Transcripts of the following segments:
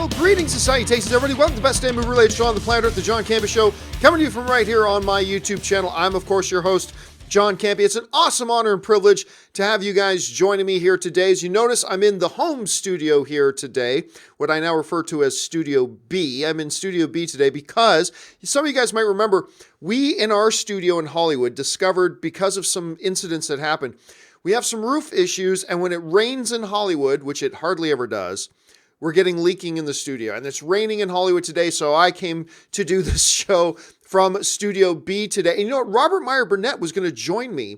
Well, greetings and salutations, everybody. Welcome to the best damn movie-related show on the planet Earth, the John Campea Show, coming to you from right here on my YouTube channel. I'm, of course, your host, John Campea. It's an awesome honor and privilege to have you guys joining me here today. As you notice, I'm in the home studio here today, what I now refer to as Studio B. I'm in Studio B today because some of you guys might remember, we in our studio in Hollywood discovered, because of some incidents that happened, we have some roof issues, and when it rains in Hollywood, which it hardly ever does, we're getting leaking in the studio. And it's raining in Hollywood today, so I came to do this show from Studio B today. And you know what? Robert Meyer Burnett was going to join me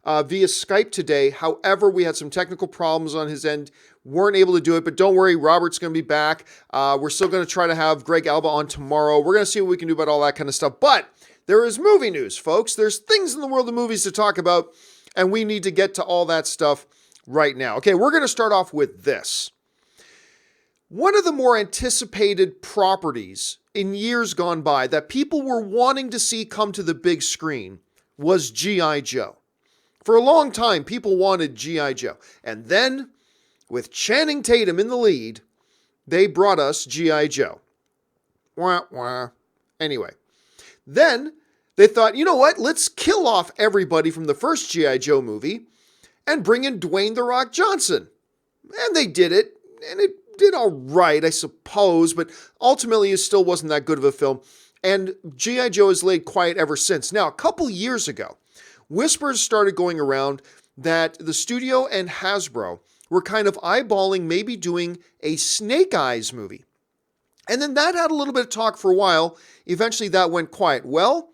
via Skype today. However, we had some technical problems on his end. Weren't able to do it, but don't worry, Robert's going to be back. We're still going to try to have Greg Alba on tomorrow. We're going to see what we can do about all that kind of stuff. But there is movie news, folks. There's things in the world of movies to talk about, and we need to get to all that stuff right now. Okay, we're going to start off with this. One of the more anticipated properties in years gone by that people were wanting to see come to the big screen was G.I. Joe. For a long time, people wanted G.I. Joe. And then, with Channing Tatum in the lead, they brought us G.I. Joe. Wah, wah. Anyway, then they thought, you know what? Let's kill off everybody from the first G.I. Joe movie and bring in Dwayne "The Rock" Johnson. And they did it, and it did all right, I suppose, but ultimately it still wasn't that good of a film. And G.I. Joe has laid quiet ever since. Now, a couple years ago, whispers started going around that the studio and Hasbro were kind of eyeballing maybe doing a Snake Eyes movie. And then that had a little bit of talk for a while. Eventually that went quiet. Well,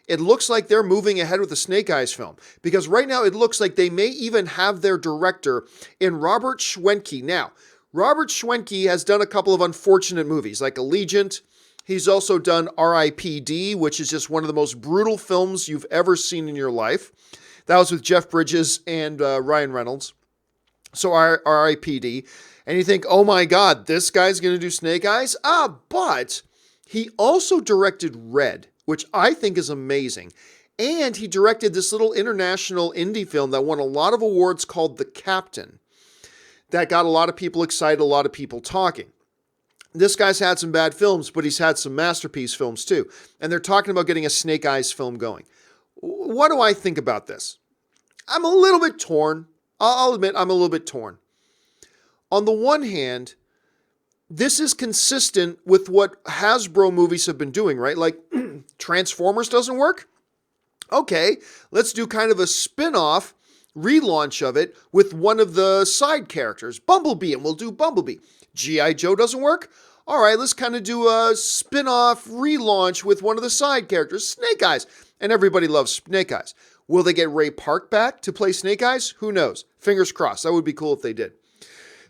it looks like they're moving ahead with the Snake Eyes film, because right now it looks like they may even have their director in Robert Schwenke. Now, Robert Schwenke has done a couple of unfortunate movies, like Allegiant. He's also done R.I.P.D., which is just one of the most brutal films you've ever seen in your life. That was with Jeff Bridges and Ryan Reynolds. So R.I.P.D. And you think, oh my God, this guy's going to do Snake Eyes? But he also directed Red, which I think is amazing. And he directed this little international indie film that won a lot of awards called The Captain. That got a lot of people excited, a lot of people talking. This guy's had some bad films, but he's had some masterpiece films too. And they're talking about getting a Snake Eyes film going. What do I think about this? I'm a little bit torn. I'll admit I'm a little bit torn. On the one hand, this is consistent with what Hasbro movies have been doing, right? Like Transformers doesn't work? Okay, let's do kind of a spin-off relaunch of it with one of the side characters, Bumblebee, and we'll do Bumblebee. G.I. Joe doesn't work? All right, let's kind of do a spin-off relaunch with one of the side characters, Snake Eyes. And everybody loves Snake Eyes. Will they get Ray Park back to play Snake Eyes? Who knows? Fingers crossed. That would be cool if they did.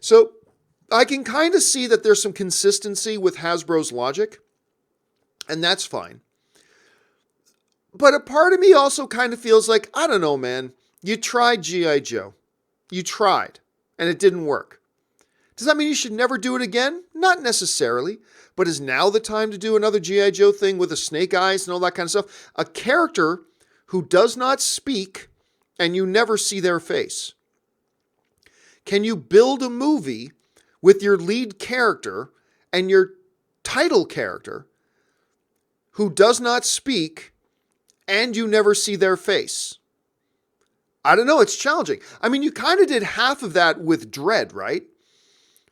So I can kind of see that there's some consistency with Hasbro's logic, and that's fine. But a part of me also kind of feels like, I don't know, man. You tried G.I. Joe. You tried, and it didn't work. Does that mean you should never do it again? Not necessarily, but is now the time to do another G.I. Joe thing with the Snake Eyes and all that kind of stuff? A character who does not speak and you never see their face. Can you build a movie with your lead character and your title character who does not speak and you never see their face? I don't know, it's challenging. I mean, you kind of did half of that with Dredd, right?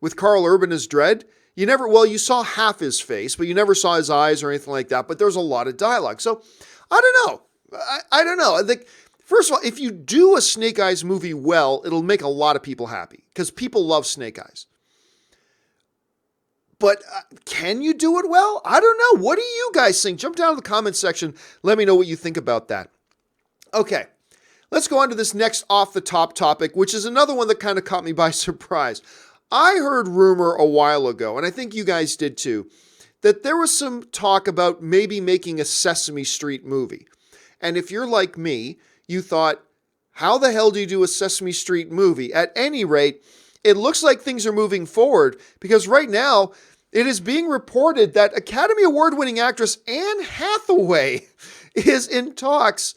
With Carl Urban as Dredd. You saw half his face, but you never saw his eyes or anything like that, but there's a lot of dialogue. So, I don't know. I don't know. I think, first of all, if you do a Snake Eyes movie well, it'll make a lot of people happy, because people love Snake Eyes. But can you do it well? I don't know. What do you guys think? Jump down to the comments section. Let me know what you think about that. Okay. Let's go on to this next off-the-top topic, which is another one that kind of caught me by surprise. I heard rumor a while ago, and I think you guys did too, that there was some talk about maybe making a Sesame Street movie. And if you're like me, you thought, how the hell do you do a Sesame Street movie? At any rate, it looks like things are moving forward, because right now it is being reported that Academy Award-winning actress Anne Hathaway is in talks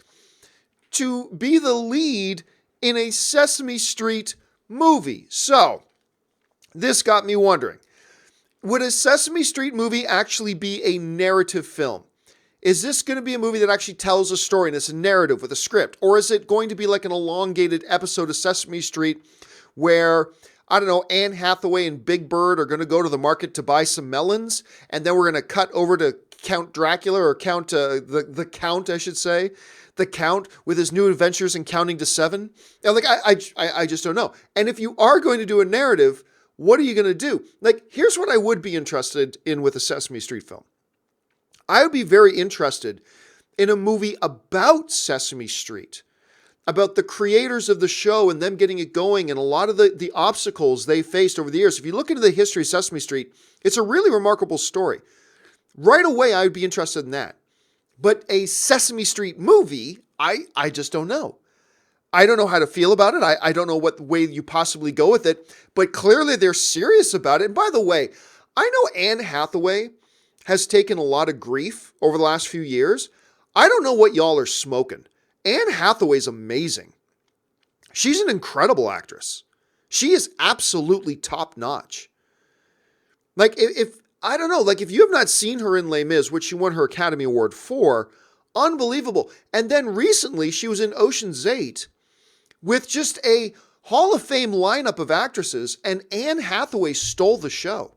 to be the lead in a Sesame Street movie. So, this got me wondering, would a Sesame Street movie actually be a narrative film? Is this going to be a movie that actually tells a story and it's a narrative with a script? Or is it going to be like an elongated episode of Sesame Street where, I don't know, Anne Hathaway and Big Bird are going to go to the market to buy some melons, and then we're going to cut over to Count Dracula, or the Count, I should say. The Count with his new adventures in counting to 7. Like, I just don't know. And if you are going to do a narrative, what are you going to do? Like, here's what I would be interested in with a Sesame Street film. I would be very interested in a movie about Sesame Street, about the creators of the show and them getting it going and a lot of the obstacles they faced over the years. If you look into the history of Sesame Street, it's a really remarkable story. Right away, I would be interested in that. But a Sesame Street movie, I just don't know. I don't know how to feel about it. I don't know what way you possibly go with it, but clearly they're serious about it. And by the way, I know Anne Hathaway has taken a lot of grief over the last few years. I don't know what y'all are smoking. Anne Hathaway's amazing. She's an incredible actress. She is absolutely top notch. Like, if I don't know, like if you have not seen her in Les Mis, which she won her Academy Award for, unbelievable. And then recently she was in Ocean's 8 with just a Hall of Fame lineup of actresses, and Anne Hathaway stole the show.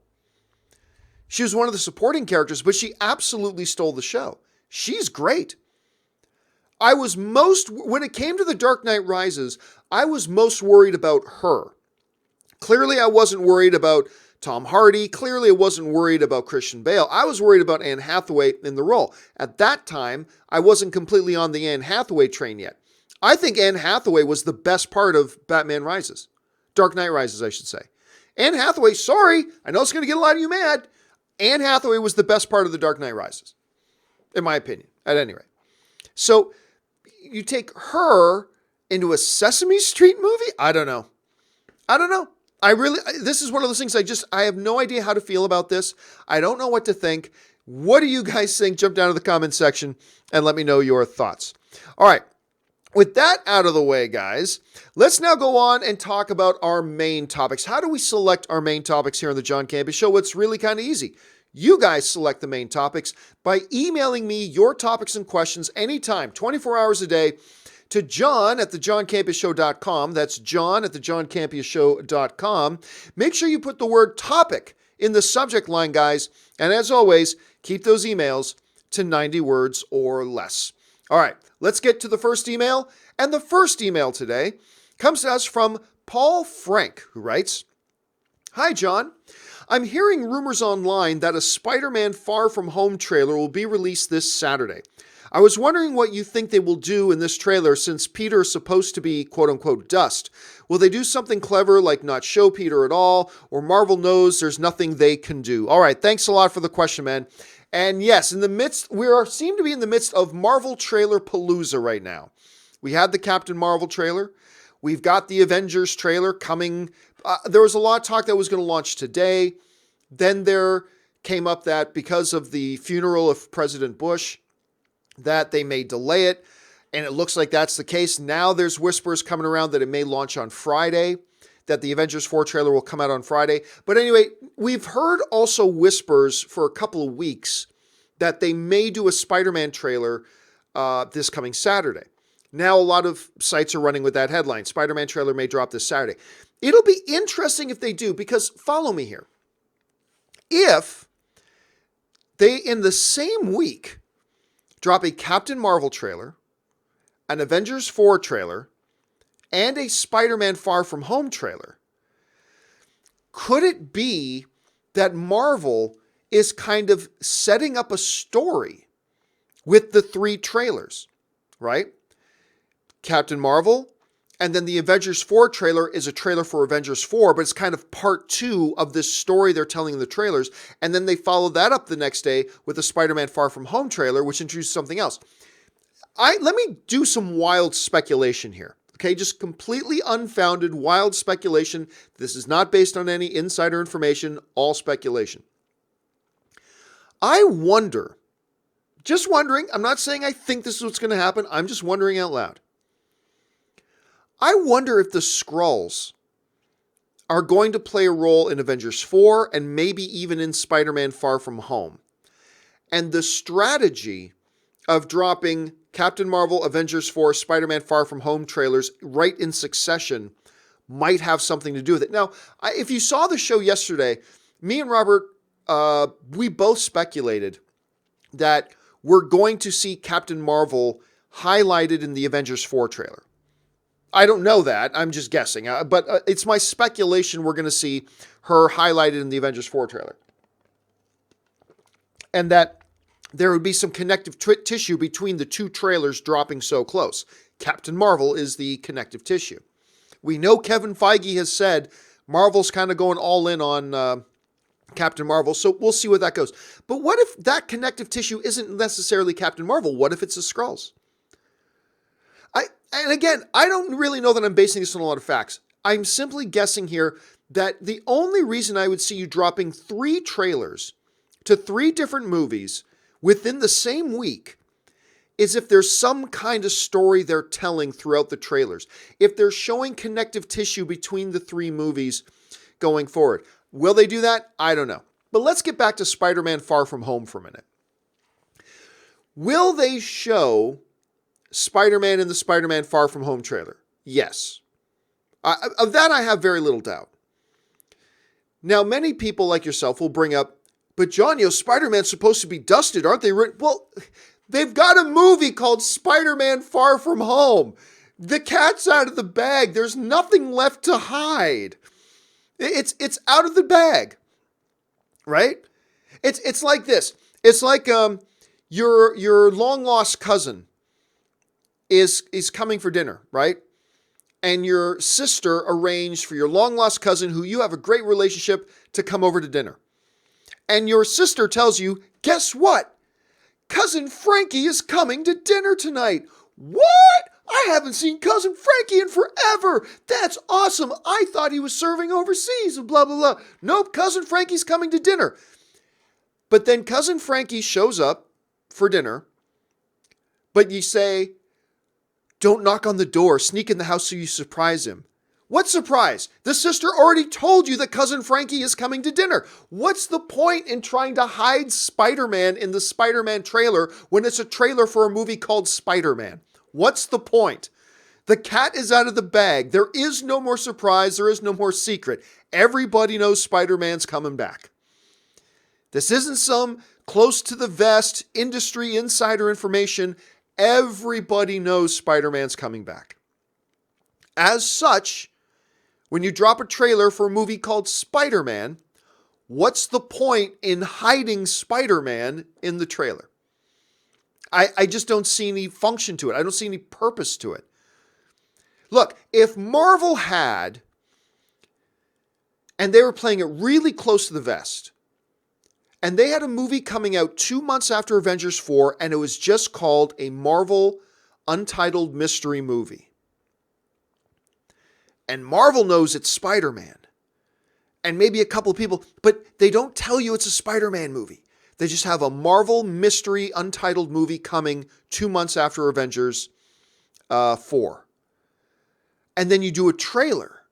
She was one of the supporting characters, but she absolutely stole the show. She's great. When it came to The Dark Knight Rises, I was most worried about her. Clearly, I wasn't worried about Tom Hardy. Clearly, I wasn't worried about Christian Bale. I was worried about Anne Hathaway in the role. At that time, I wasn't completely on the Anne Hathaway train yet. I think Anne Hathaway was the best part of Batman Rises. Dark Knight Rises, I should say. Anne Hathaway, sorry, I know it's going to get a lot of you mad. Anne Hathaway was the best part of The Dark Knight Rises, in my opinion, at any rate. So you take her into a Sesame Street movie? I don't know. This is one of those things I have no idea how to feel about this. I don't know what to think. What do you guys think? Jump down to the comment section and let me know your thoughts. All right. With that out of the way, guys, let's now go on and talk about our main topics. How do we select our main topics here on the John Campea Show? It's really kind of easy. You guys select the main topics by emailing me your topics and questions anytime, 24 hours a day, to john@thejohncampeashow.com. That's john@thejohncampeashow.com. Make sure you put the word topic in the subject line, guys. And as always, keep those emails to 90 words or less. All right, let's get to the first email. And the first email today comes to us from Paul Frank, who writes, "Hi, John. I'm hearing rumors online that a Spider-Man Far From Home trailer will be released this Saturday. I was wondering what you think they will do in this trailer since Peter is supposed to be quote-unquote dust. Will they do something clever like not show Peter at all, or Marvel knows there's nothing they can do?" All right, thanks a lot for the question, man. And yes, seem to be in the midst of Marvel Trailer Palooza right now. We had the Captain Marvel trailer. We've got the Avengers trailer coming. There was a lot of talk that was going to launch today. Then there came up that because of the funeral of President Bush, that they may delay it. And it looks like that's the case. Now there's whispers coming around that it may launch on Friday, that the Avengers 4 trailer will come out on Friday. But anyway, we've heard also whispers for a couple of weeks that they may do a Spider-Man trailer this coming Saturday. Now a lot of sites are running with that headline. Spider-Man trailer may drop this Saturday. It'll be interesting if they do, because follow me here. If they, in the same week, drop a Captain Marvel trailer, an Avengers 4 trailer, and a Spider-Man Far From Home trailer, could it be that Marvel is kind of setting up a story with the 3 trailers, right? Captain Marvel, and then the Avengers 4 trailer is a trailer for Avengers 4, but it's kind of part 2 of this story they're telling in the trailers, and then they follow that up the next day with the Spider-Man Far From Home trailer, which introduces something else. Let me do some wild speculation here. Okay, just completely unfounded, wild speculation. This is not based on any insider information, all speculation. I wonder, just wondering, I'm not saying I think this is what's going to happen, I'm just wondering out loud. I wonder if the Skrulls are going to play a role in Avengers 4 and maybe even in Spider-Man Far From Home. And the strategy of dropping Captain Marvel, Avengers 4, Spider-Man Far From Home trailers right in succession might have something to do with it. Now, if you saw the show yesterday, me and Robert, we both speculated that we're going to see Captain Marvel highlighted in the Avengers 4 trailer. I don't know that. I'm just guessing. But it's my speculation we're going to see her highlighted in the Avengers 4 trailer. And that there would be some connective tissue between the two trailers dropping so close. Captain Marvel is the connective tissue. We know Kevin Feige has said Marvel's kind of going all in on Captain Marvel, so we'll see where that goes. But what if that connective tissue isn't necessarily Captain Marvel? What if it's the Skrulls? And again, I don't really know that I'm basing this on a lot of facts. I'm simply guessing here that the only reason I would see you dropping 3 trailers to 3 different movies within the same week is if there's some kind of story they're telling throughout the trailers. If they're showing connective tissue between the 3 movies going forward. Will they do that? I don't know. But let's get back to Spider-Man Far From Home for a minute. Will they show Spider-Man in the Spider-Man Far From Home trailer? Yes. Of that, I have very little doubt. Now, many people like yourself will bring up, but John, Spider-Man's supposed to be dusted, aren't they? Well, they've got a movie called Spider-Man Far From Home. The cat's out of the bag. There's nothing left to hide. It's out of the bag, right? It's like this. It's like your long lost cousin is coming for dinner, right? And your sister arranged for your long lost cousin, who you have a great relationship, to come over to dinner. And your sister tells you, guess what? Cousin Frankie is coming to dinner tonight. What? I haven't seen Cousin Frankie in forever. That's awesome. I thought he was serving overseas, blah, blah, blah. Nope, Cousin Frankie's coming to dinner. But then Cousin Frankie shows up for dinner, but you say, don't knock on the door, sneak in the house so you surprise him. What surprise? The sister already told you that Cousin Frankie is coming to dinner. What's the point in trying to hide Spider-Man in the Spider-Man trailer when it's a trailer for a movie called Spider-Man? What's the point? The cat is out of the bag. There is no more surprise. There is no more secret. Everybody knows Spider-Man's coming back. This isn't some close to the vest industry insider information. Everybody knows Spider-Man's coming back. As such, when you drop a trailer for a movie called Spider-Man, what's the point in hiding Spider-Man in the trailer? I just don't see any function to it. I don't see any purpose to it. Look, if Marvel had, and they were playing it really close to the vest, and they had a movie coming out 2 months after Avengers 4, and it was just called a Marvel Untitled Mystery Movie. And Marvel knows it's Spider-Man. And maybe a couple of people, but they don't tell you it's a Spider-Man movie. They just have a Marvel mystery untitled movie coming 2 months after Avengers 4. And then you do a trailer.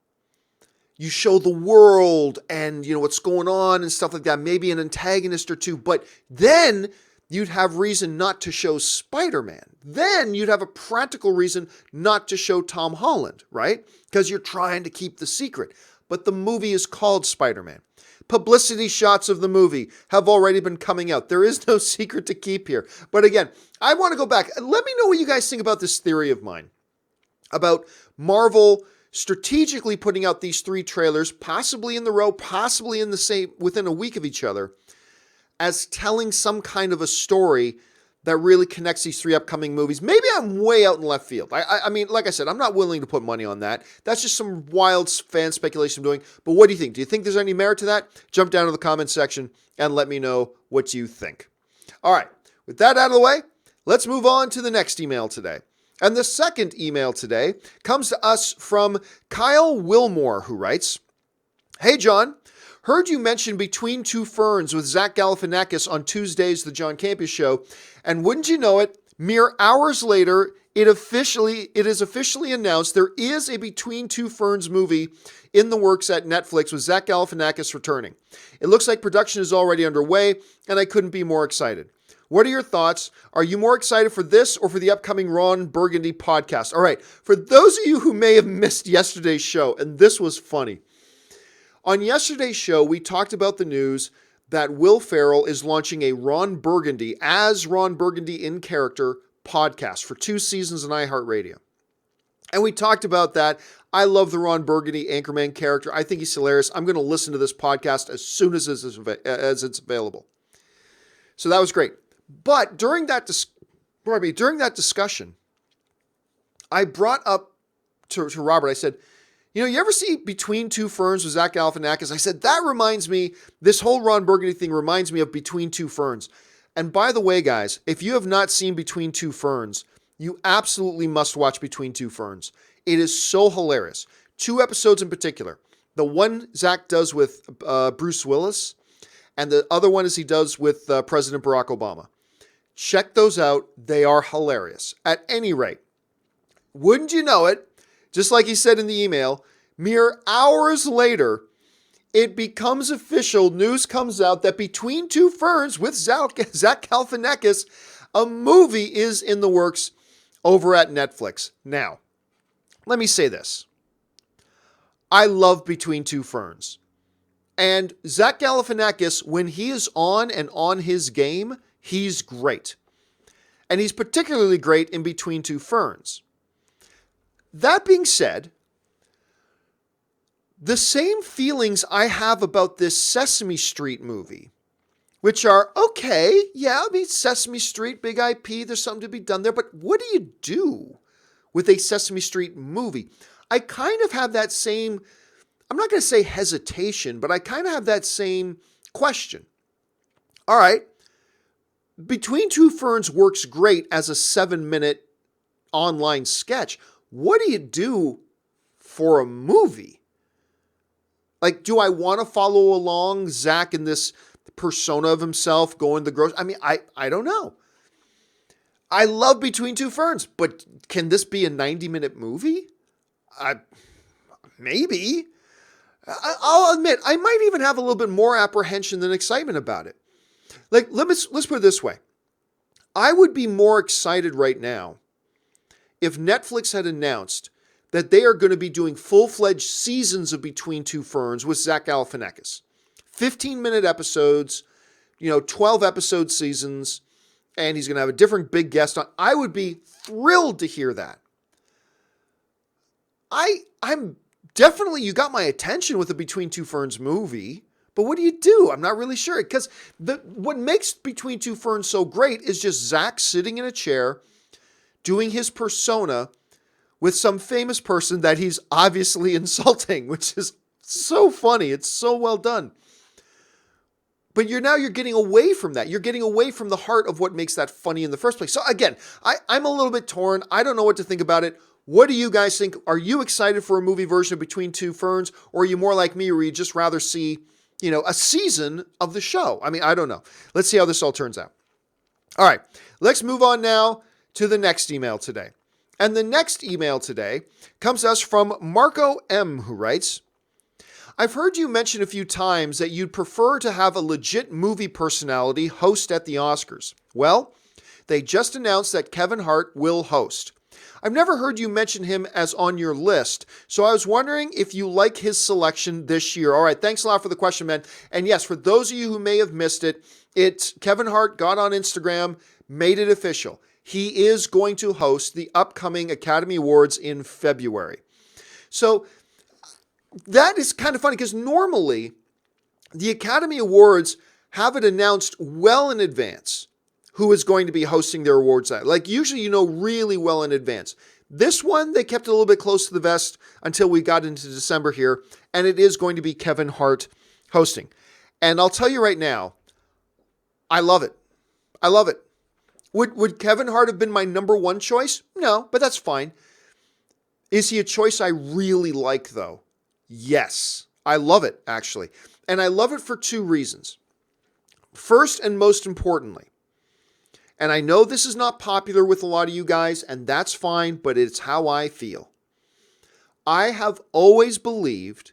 You show the world and what's going on and stuff like that. Maybe an antagonist or two. But then you'd have reason not to show Spider-Man. Then you'd have a practical reason not to show Tom Holland, right? Because you're trying to keep the secret. But the movie is called Spider-Man. Publicity shots of the movie have already been coming out. There is no secret to keep here. But again, I want to go back. Let me know what you guys think about this theory of mine. About Marvel strategically putting out these 3 trailers, possibly in the row, possibly in the same, within a week of each other, as telling some kind of a story that really connects these 3 upcoming movies. Maybe I'm way out in left field. I mean, like I said, I'm not willing to put money on that. That's just some wild fan speculation I'm doing. But what do you think? Do you think there's any merit to that? Jump down to the comment section and let me know what you think. All right, with that out of the way, let's move on to the next email today. And the second email today comes to us from Kyle Wilmore, who writes, Hey, John. Heard you mention Between Two Ferns with Zach Galifianakis on Tuesday's The John Campea Show, and wouldn't you know it, mere hours later, It is officially announced there is a Between Two Ferns movie in the works at Netflix with Zach Galifianakis returning. It looks like production is already underway, and I couldn't be more excited. What are your thoughts? Are you more excited for this or for the upcoming Ron Burgundy podcast? All right, for those of you who may have missed yesterday's show, and this was funny. On yesterday's show, we talked about the news that Will Ferrell is launching a Ron Burgundy, as Ron Burgundy in character, podcast for 2 seasons on iHeartRadio. And we talked about that. I love the Ron Burgundy Anchorman character. I think he's hilarious. I'm going to listen to this podcast as soon as it's available. So that was great. But during that discussion, I brought up to Robert, I said, you ever see Between Two Ferns with Zach Galifianakis? I said, that reminds me, this whole Ron Burgundy thing reminds me of Between Two Ferns. And by the way, guys, if you have not seen Between Two Ferns, you absolutely must watch Between Two Ferns. It is so hilarious. 2 episodes in particular. The one Zach does with Bruce Willis, and the other one is he does with President Barack Obama. Check those out. They are hilarious. At any rate, wouldn't you know it, just like he said in the email, mere hours later, it becomes official. News comes out that Between Two Ferns with Zach Galifianakis, a movie is in the works over at Netflix. Now, let me say this. I love Between Two Ferns. And Zach Galifianakis, when he is on and on his game, he's great. And he's particularly great in Between Two Ferns. That being said, the same feelings I have about this Sesame Street movie, which are, okay, yeah, I mean, Sesame Street, big IP, there's something to be done there, but what do you do with a Sesame Street movie? I kind of have that same, I'm not going to say hesitation, but I kind of have that same question. All right, Between Two Ferns works great as a 7-minute online sketch. What do you do for a movie? Like, do I want to follow along Zach in this persona of himself going to the grocery? I mean, I don't know. I love Between Two Ferns, but can this be a 90-minute movie? Maybe. I'll admit, I might even have a little bit more apprehension than excitement about it. Like, let's put it this way. I would be more excited right now if Netflix had announced that they are going to be doing full-fledged seasons of Between Two Ferns with Zach Galifianakis. 15-minute episodes, 12-episode seasons, and he's going to have a different big guest on. I would be thrilled to hear that. I'm definitely, you got my attention with the Between Two Ferns movie, but what do you do? I'm not really sure. Because what makes Between Two Ferns so great is just Zach sitting in a chair doing his persona with some famous person that he's obviously insulting, which is so funny. It's so well done. But you're getting away from that. You're getting away from the heart of what makes that funny in the first place. So again, I'm a little bit torn. I don't know what to think about it. What do you guys think? Are you excited for a movie version of Between Two Ferns? Or are you more like me where you just rather see, a season of the show? I mean, I don't know. Let's see how this all turns out. All right, let's move on now to the next email today. And the next email today comes to us from Marco M., who writes, I've heard you mention a few times that you'd prefer to have a legit movie personality host at the Oscars. Well, they just announced that Kevin Hart will host. I've never heard you mention him as on your list, so I was wondering if you like his selection this year. All right, thanks a lot for the question, man. And yes, for those of you who may have missed it, Kevin Hart got on Instagram, made it official. He is going to host the upcoming Academy Awards in February. So that is kind of funny because normally the Academy Awards have it announced well in advance who is going to be hosting their awards. Like usually, really well in advance. This one, they kept it a little bit close to the vest until we got into December here, and it is going to be Kevin Hart hosting. And I'll tell you right now, I love it. I love it. Would Kevin Hart have been my number one choice? No, but that's fine. Is he a choice I really like, though? Yes. I love it, actually. And I love it for 2 reasons. First and most importantly, And I know this is not popular with a lot of you guys, and that's fine, but it's how I feel. I have always believed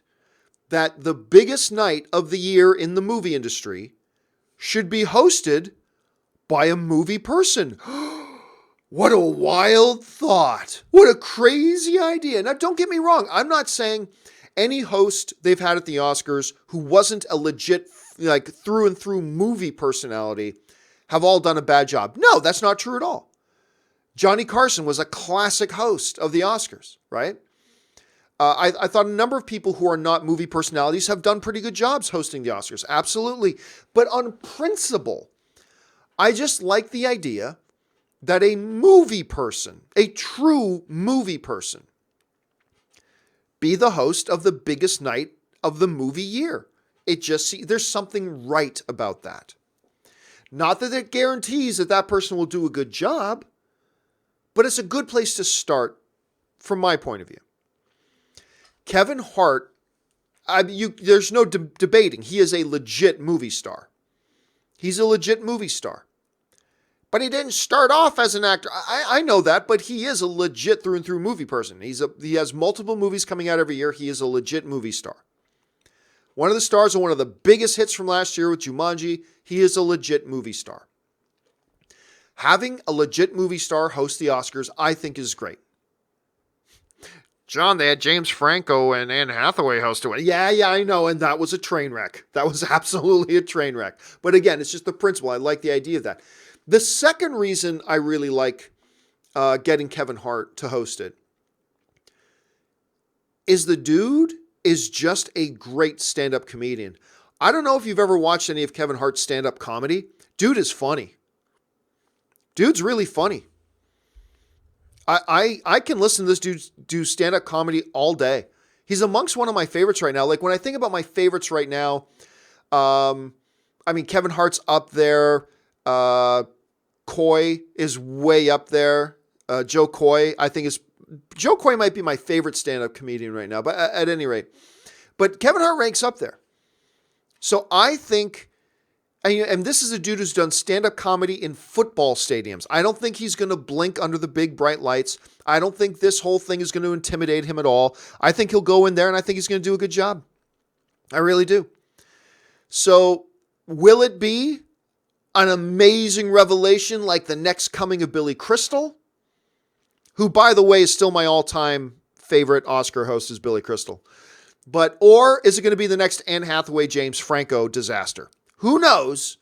that the biggest night of the year in the movie industry should be hosted by a movie person. What a wild thought. What a crazy idea. Now, don't get me wrong. I'm not saying any host they've had at the Oscars who wasn't a legit, like, through and through movie personality have all done a bad job. No, that's not true at all. Johnny Carson was a classic host of the Oscars, right? I thought a number of people who are not movie personalities have done pretty good jobs hosting the Oscars. Absolutely. But on principle, I just like the idea that a movie person, a true movie person, be the host of the biggest night of the movie year. There's something right about that. Not that it guarantees that that person will do a good job, but it's a good place to start from my point of view. Kevin Hart, there's no debating. He is a legit movie star. He's a legit movie star. But he didn't start off as an actor. I know that, but he is a legit through and through movie person. He has multiple movies coming out every year. He is a legit movie star. One of the stars of one of the biggest hits from last year with Jumanji. He is a legit movie star. Having a legit movie star host the Oscars, I think, is great. John, they had James Franco and Anne Hathaway host it. Yeah, I know, and that was a train wreck. That was absolutely a train wreck. But again, it's just the principle. I like the idea of that. The second reason I really like getting Kevin Hart to host it is the dude is just a great stand-up comedian. I don't know if you've ever watched any of Kevin Hart's stand-up comedy. Dude is funny. Dude's really funny. I can listen to this dude do stand-up comedy all day. He's amongst one of my favorites right now. Like, when I think about my favorites right now, Kevin Hart's up there. Coy is way up there. Joe Coy, Joe Coy might be my favorite stand-up comedian right now, but at any rate. But Kevin Hart ranks up there. So I think, and this is a dude who's done stand-up comedy in football stadiums. I don't think he's going to blink under the big bright lights. I don't think this whole thing is going to intimidate him at all. I think he'll go in there and I think he's going to do a good job. I really do. So will it be an amazing revelation like the next coming of Billy Crystal? Who, by the way, is still my all-time favorite Oscar host is Billy Crystal. Or is it going to be the next Anne Hathaway, James Franco disaster? Who knows?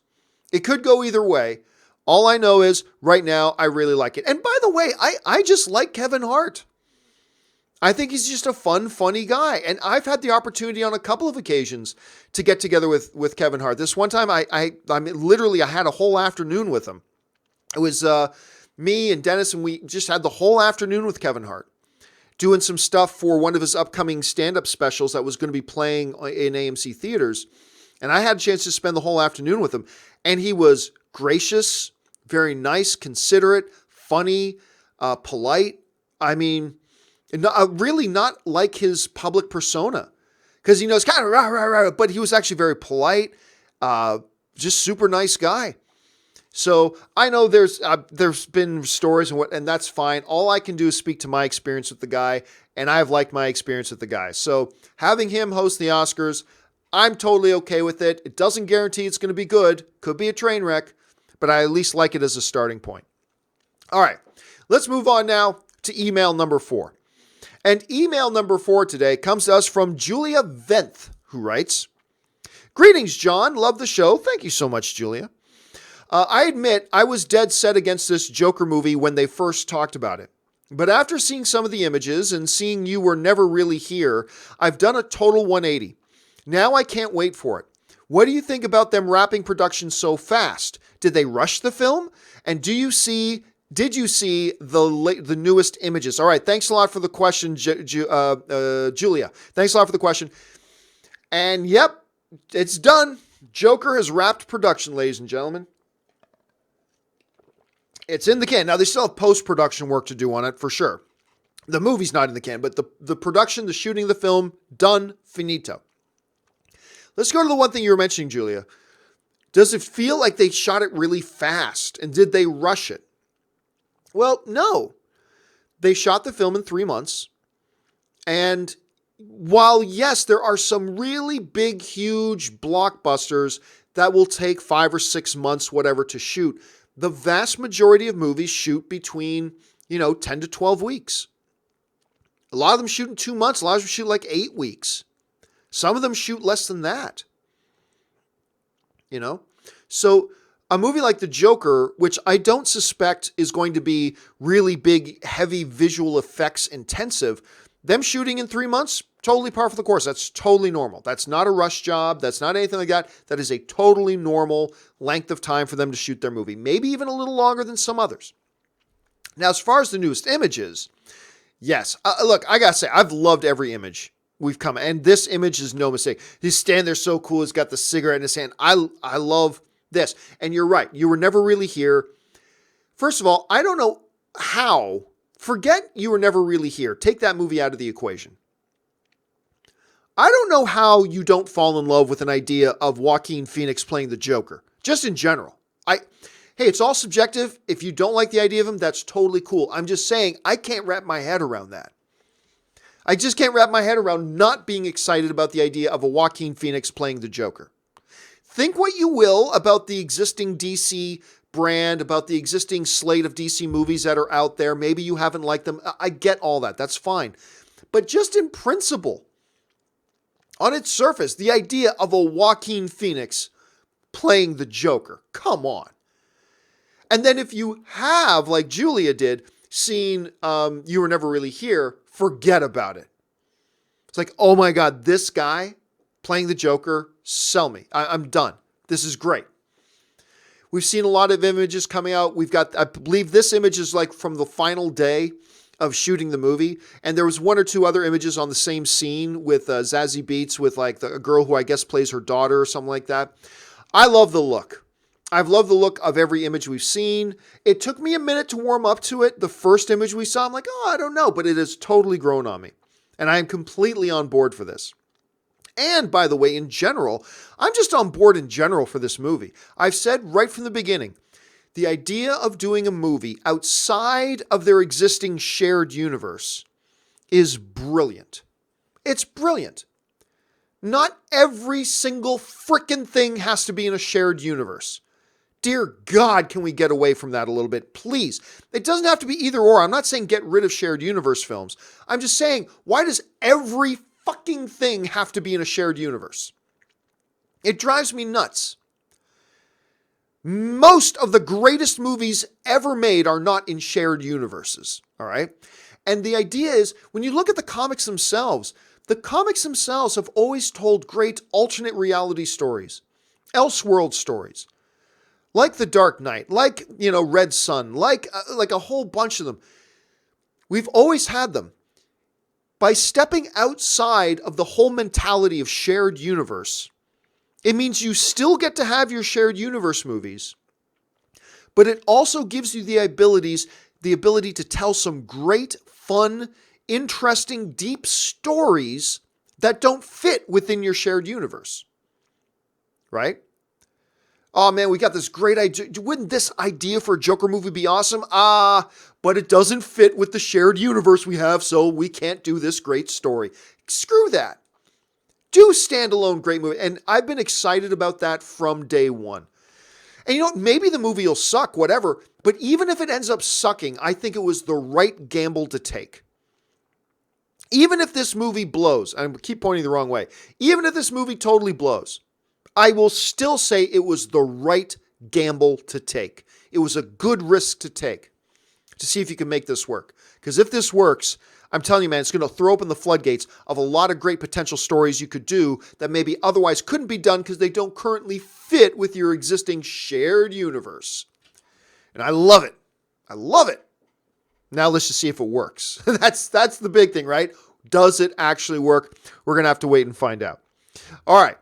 It could go either way. All I know is right now I really like it. And by the way, I just like Kevin Hart. I think he's just a fun, funny guy. And I've had the opportunity on a couple of occasions to get together with Kevin Hart. This one time I had a whole afternoon with him. It was me and Dennis, and we just had the whole afternoon with Kevin Hart doing some stuff for one of his upcoming stand-up specials that was going to be playing in AMC theaters. And I had a chance to spend the whole afternoon with him. And he was gracious, very nice, considerate, funny, polite. Really not like his public persona. Because, it's kind of rah, rah, rah, but he was actually very polite, just super nice guy. So I know there's been stories and that's fine. All I can do is speak to my experience with the guy, and I've liked my experience with the guy. So having him host the Oscars, I'm totally okay with it. It doesn't guarantee it's going to be good. Could be a train wreck, but I at least like it as a starting point. All right, let's move on now to email number 4. And email number 4 today comes to us from Julia Venth, who writes, "Greetings, John. Love the show." Thank you so much, Julia. I admit I was dead set against this Joker movie when they first talked about it. But after seeing some of the images and seeing you were never really here, I've done a total 180. Now I can't wait for it. What do you think about them wrapping production so fast? Did they rush the film? And did you see the newest images? All right, thanks a lot for the question, Julia. Thanks a lot for the question. And yep, it's done. Joker has wrapped production, ladies and gentlemen. It's in the can. Now, they still have post-production work to do on it, for sure. The movie's not in the can, but the production, the shooting of the film, done, finito. Let's go to the one thing you were mentioning, Julia. Does it feel like they shot it really fast? And did they rush it? Well, no. They shot the film in 3 months. And while, yes, there are some really big, huge blockbusters that will take 5 or 6 months, whatever, to shoot, the vast majority of movies shoot between, 10 to 12 weeks. A lot of them shoot in 2 months. A lot of them shoot like 8 weeks. Some of them shoot less than that. So a movie like The Joker, which I don't suspect is going to be really big, heavy visual effects intensive, them shooting in 3 months, totally par for the course. That's totally normal. That's not a rush job. That's not anything like that. That is a totally normal length of time for them to shoot their movie. Maybe even a little longer than some others. Now, as far as the newest images, yes. Look, I gotta say, I've loved every image we've come. And this image is no mistake. He's standing there so cool. He's got the cigarette in his hand. I love this. And you're right. You were never really here. First of all, I don't know how. Forget You Were Never Really Here. Take that movie out of the equation. I don't know how you don't fall in love with an idea of Joaquin Phoenix playing the Joker. Just in general. Hey, it's all subjective. If you don't like the idea of him, that's totally cool. I'm just saying, I can't wrap my head around that. I just can't wrap my head around not being excited about the idea of a Joaquin Phoenix playing the Joker. Think what you will about the existing DC brand, about the existing slate of DC movies that are out there. Maybe you haven't liked them. I get all that. That's fine. But just in principle, on its surface, the idea of a Joaquin Phoenix playing the Joker, come on. And then if you have, like Julia did, seen You Were Never Really Here, forget about it. It's like, oh my God, this guy playing the Joker, sell me. I'm done. This is great. We've seen a lot of images coming out. We've got, I believe this image is like from the final day of shooting the movie. And there was 1 or 2 other images on the same scene with Zazie Beetz with like a girl who I guess plays her daughter or something like that. I love the look. I've loved the look of every image we've seen. It took me a minute to warm up to it. The first image we saw, I'm like, I don't know, but it has totally grown on me. And I am completely on board for this. And by the way, in general, I'm just on board in general for this movie. I've said right from the beginning, the idea of doing a movie outside of their existing shared universe is brilliant. It's brilliant. Not every single frickin' thing has to be in a shared universe. Dear God, can we get away from that a little bit, please? It doesn't have to be either or. I'm not saying get rid of shared universe films. I'm just saying, why does every fucking thing have to be in a shared universe? It drives me nuts. Most of the greatest movies ever made are not in shared universes, all right? And the idea is, when you look at the comics themselves have always told great alternate reality stories, Elseworld stories. Like The Dark Knight, like, Red Sun, like a whole bunch of them. We've always had them. By stepping outside of the whole mentality of shared universe, it means you still get to have your shared universe movies, but it also gives you the ability to tell some great, fun, interesting, deep stories that don't fit within your shared universe. Right? Oh man, we got this great idea. Wouldn't this idea for a Joker movie be awesome? But it doesn't fit with the shared universe we have, so we can't do this great story. Screw that. Do standalone great movie. And I've been excited about that from day one. And maybe the movie will suck, whatever, but even if it ends up sucking, I think it was the right gamble to take. Even if this movie blows, I keep pointing the wrong way, even if this movie totally blows, I will still say it was the right gamble to take. It was a good risk to take to see if you can make this work. Because if this works, I'm telling you, man, it's going to throw open the floodgates of a lot of great potential stories you could do that maybe otherwise couldn't be done because they don't currently fit with your existing shared universe. And I love it. I love it. Now let's just see if it works. That's the big thing, right? Does it actually work? We're going to have to wait and find out. All right.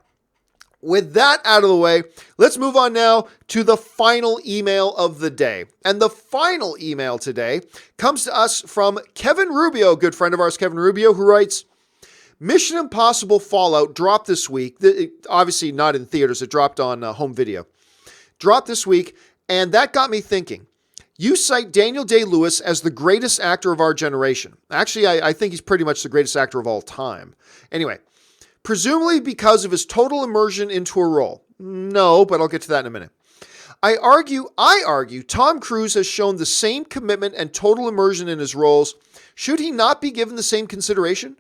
With that out of the way, let's move on now to the final email of the day. And the final email today comes to us from Kevin Rubio, a good friend of ours, Kevin Rubio, who writes, Mission Impossible Fallout dropped this week. Obviously not in theaters. It dropped on home video. dropped this week, and that got me thinking. You cite Daniel Day-Lewis as the greatest actor of our generation. Actually, I think he's pretty much the greatest actor of all time. Anyway, presumably because of his total immersion into a role. No, but I'll get to that in a minute. I argue, Tom Cruise has shown the same commitment and total immersion in his roles. Should he not be given the same consideration?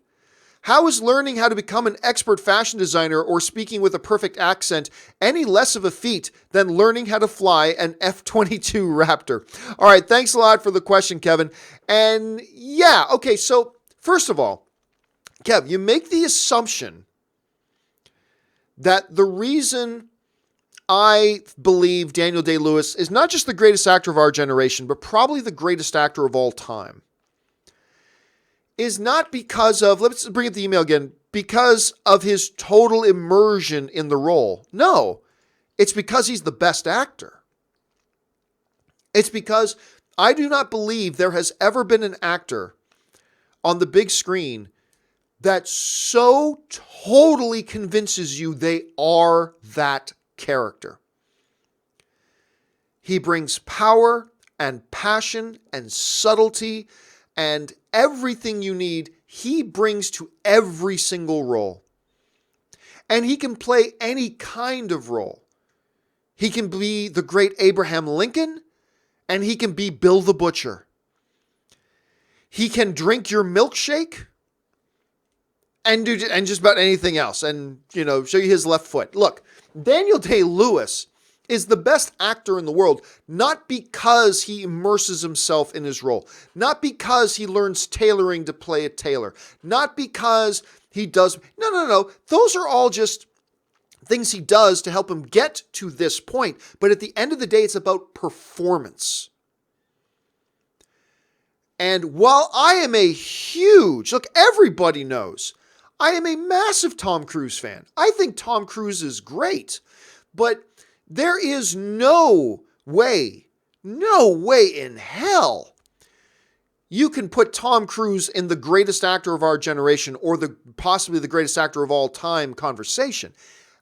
How is learning how to become an expert fashion designer or speaking with a perfect accent any less of a feat than learning how to fly an F-22 Raptor? All right, thanks a lot for the question, Kevin. And yeah, okay, so first of all, Kev, you make the assumption that the reason I believe Daniel Day-Lewis is not just the greatest actor of our generation, but probably the greatest actor of all time, is not because of, let's bring up the email again, because of his total immersion in the role. No, it's because he's the best actor. It's because I do not believe there has ever been an actor on the big screen that so totally convinces you they are that character. He brings power and passion and subtlety and everything you need, he brings to every single role. And he can play any kind of role. He can be the great Abraham Lincoln, and he can be Bill the Butcher. He can drink your milkshake and do just about anything else, and show you his left foot. Look, Daniel Day-Lewis is the best actor in the world, not because he immerses himself in his role, not because he learns tailoring to play a tailor, not because he does, no. Those are all just things he does to help him get to this point. But at the end of the day, it's about performance. And while I am a huge, look, everybody knows, I am a massive Tom Cruise fan. I think Tom Cruise is great, but there is no way in hell you can put Tom Cruise in the greatest actor of our generation or possibly the greatest actor of all time conversation.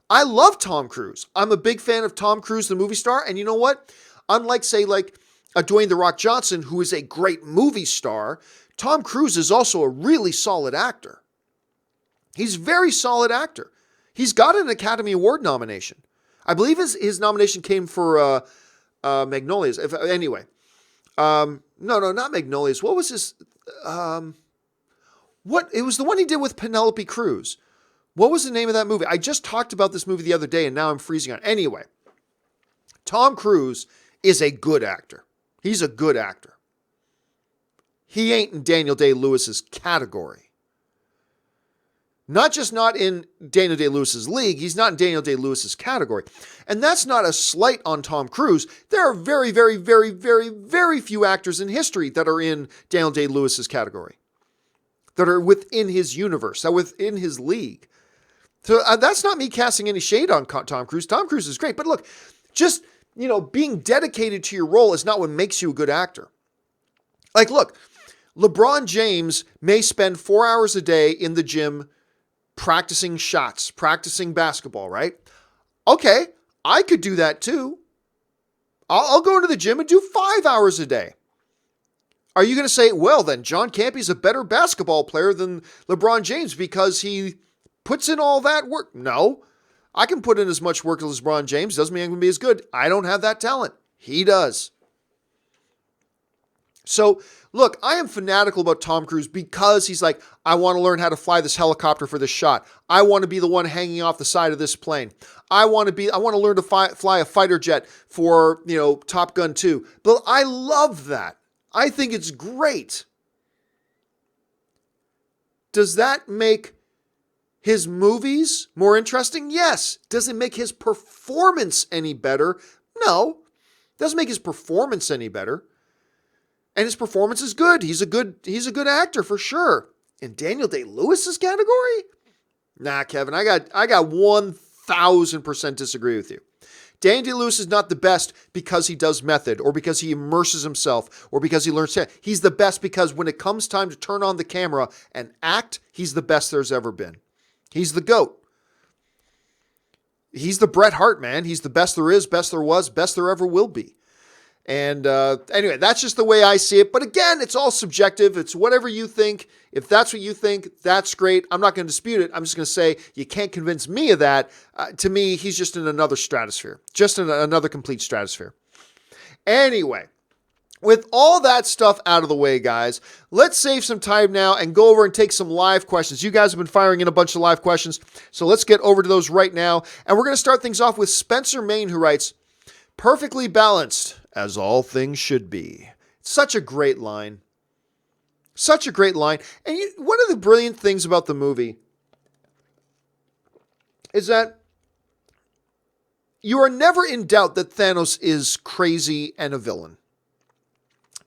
I love Tom Cruise. I'm a big fan of Tom Cruise, the movie star. And you know what? Unlike, say, like a Dwayne "The Rock" Johnson, who is a great movie star, Tom Cruise is also a really solid actor. He's a very solid actor. He's got an Academy Award nomination. I believe his nomination came for Magnolias. Anyway, no, not Magnolias. What was his? It was the one he did with Penelope Cruz. What was the name of that movie? I just talked about this movie the other day, and now I'm freezing on. Anyway, Tom Cruise is a good actor. He's a good actor. He ain't in Daniel Day-Lewis's category. Not just not in Daniel Day-Lewis's league, he's not in Daniel Day-Lewis's category. And that's not a slight on Tom Cruise. There are very, very, very, very, very few actors in history that are in Daniel Day-Lewis's category, that are within his universe, that are within his league. So that's not me casting any shade on Tom Cruise. Tom Cruise is great. But look, just, being dedicated to your role is not what makes you a good actor. Like, look, LeBron James may spend 4 hours a day in the gym practicing shots, practicing basketball, right? Okay, I could do that too. I'll go into the gym and do 5 hours a day. Are you going to say, well, then John Campea's a better basketball player than LeBron James because he puts in all that work? No, I can put in as much work as LeBron James. Doesn't mean I'm going to be as good. I don't have that talent. He does. So, look, I am fanatical about Tom Cruise because he's like, I want to learn how to fly this helicopter for this shot. I want to be the one hanging off the side of this plane. I want to learn to fly a fighter jet for, Top Gun 2. But I love that. I think it's great. Does that make his movies more interesting? Yes. Does it make his performance any better? No. It doesn't make his performance any better. And his performance is good. He's a good actor for sure. In Daniel Day-Lewis's category? Nah, Kevin, I got 1000% disagree with you. Daniel Day-Lewis is not the best because he does method or because he immerses himself or because he learns. He's the best because when it comes time to turn on the camera and act, he's the best there's ever been. He's the GOAT. He's the Bret Hart, man. He's the best there is, best there was, best there ever will be. And anyway, that's just the way I see it. But again, it's all subjective. It's whatever you think. If that's what you think, that's great. I'm not going to dispute it. I'm just going to say you can't convince me of that. To me, he's just in another stratosphere, just in another complete stratosphere. Anyway, with all that stuff out of the way, guys, let's save some time now and go over and take some live questions. You guys have been firing in a bunch of live questions, so let's get over to those right now. And we're going to start things off with Spencer Main, who writes, "Perfectly balanced, as all things should be." Such a great line. Such a great line. And one of the brilliant things about the movie is that you are never in doubt that Thanos is crazy and a villain.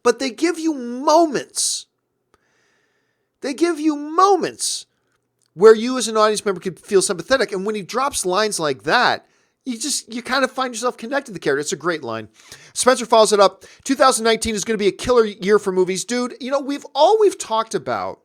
But they give you moments. They give you moments where you as an audience member could feel sympathetic. And when he drops lines like that, you kind of find yourself connected to the character. It's a great line. Spencer follows it up. 2019 is going to be a killer year for movies. Dude, we've talked about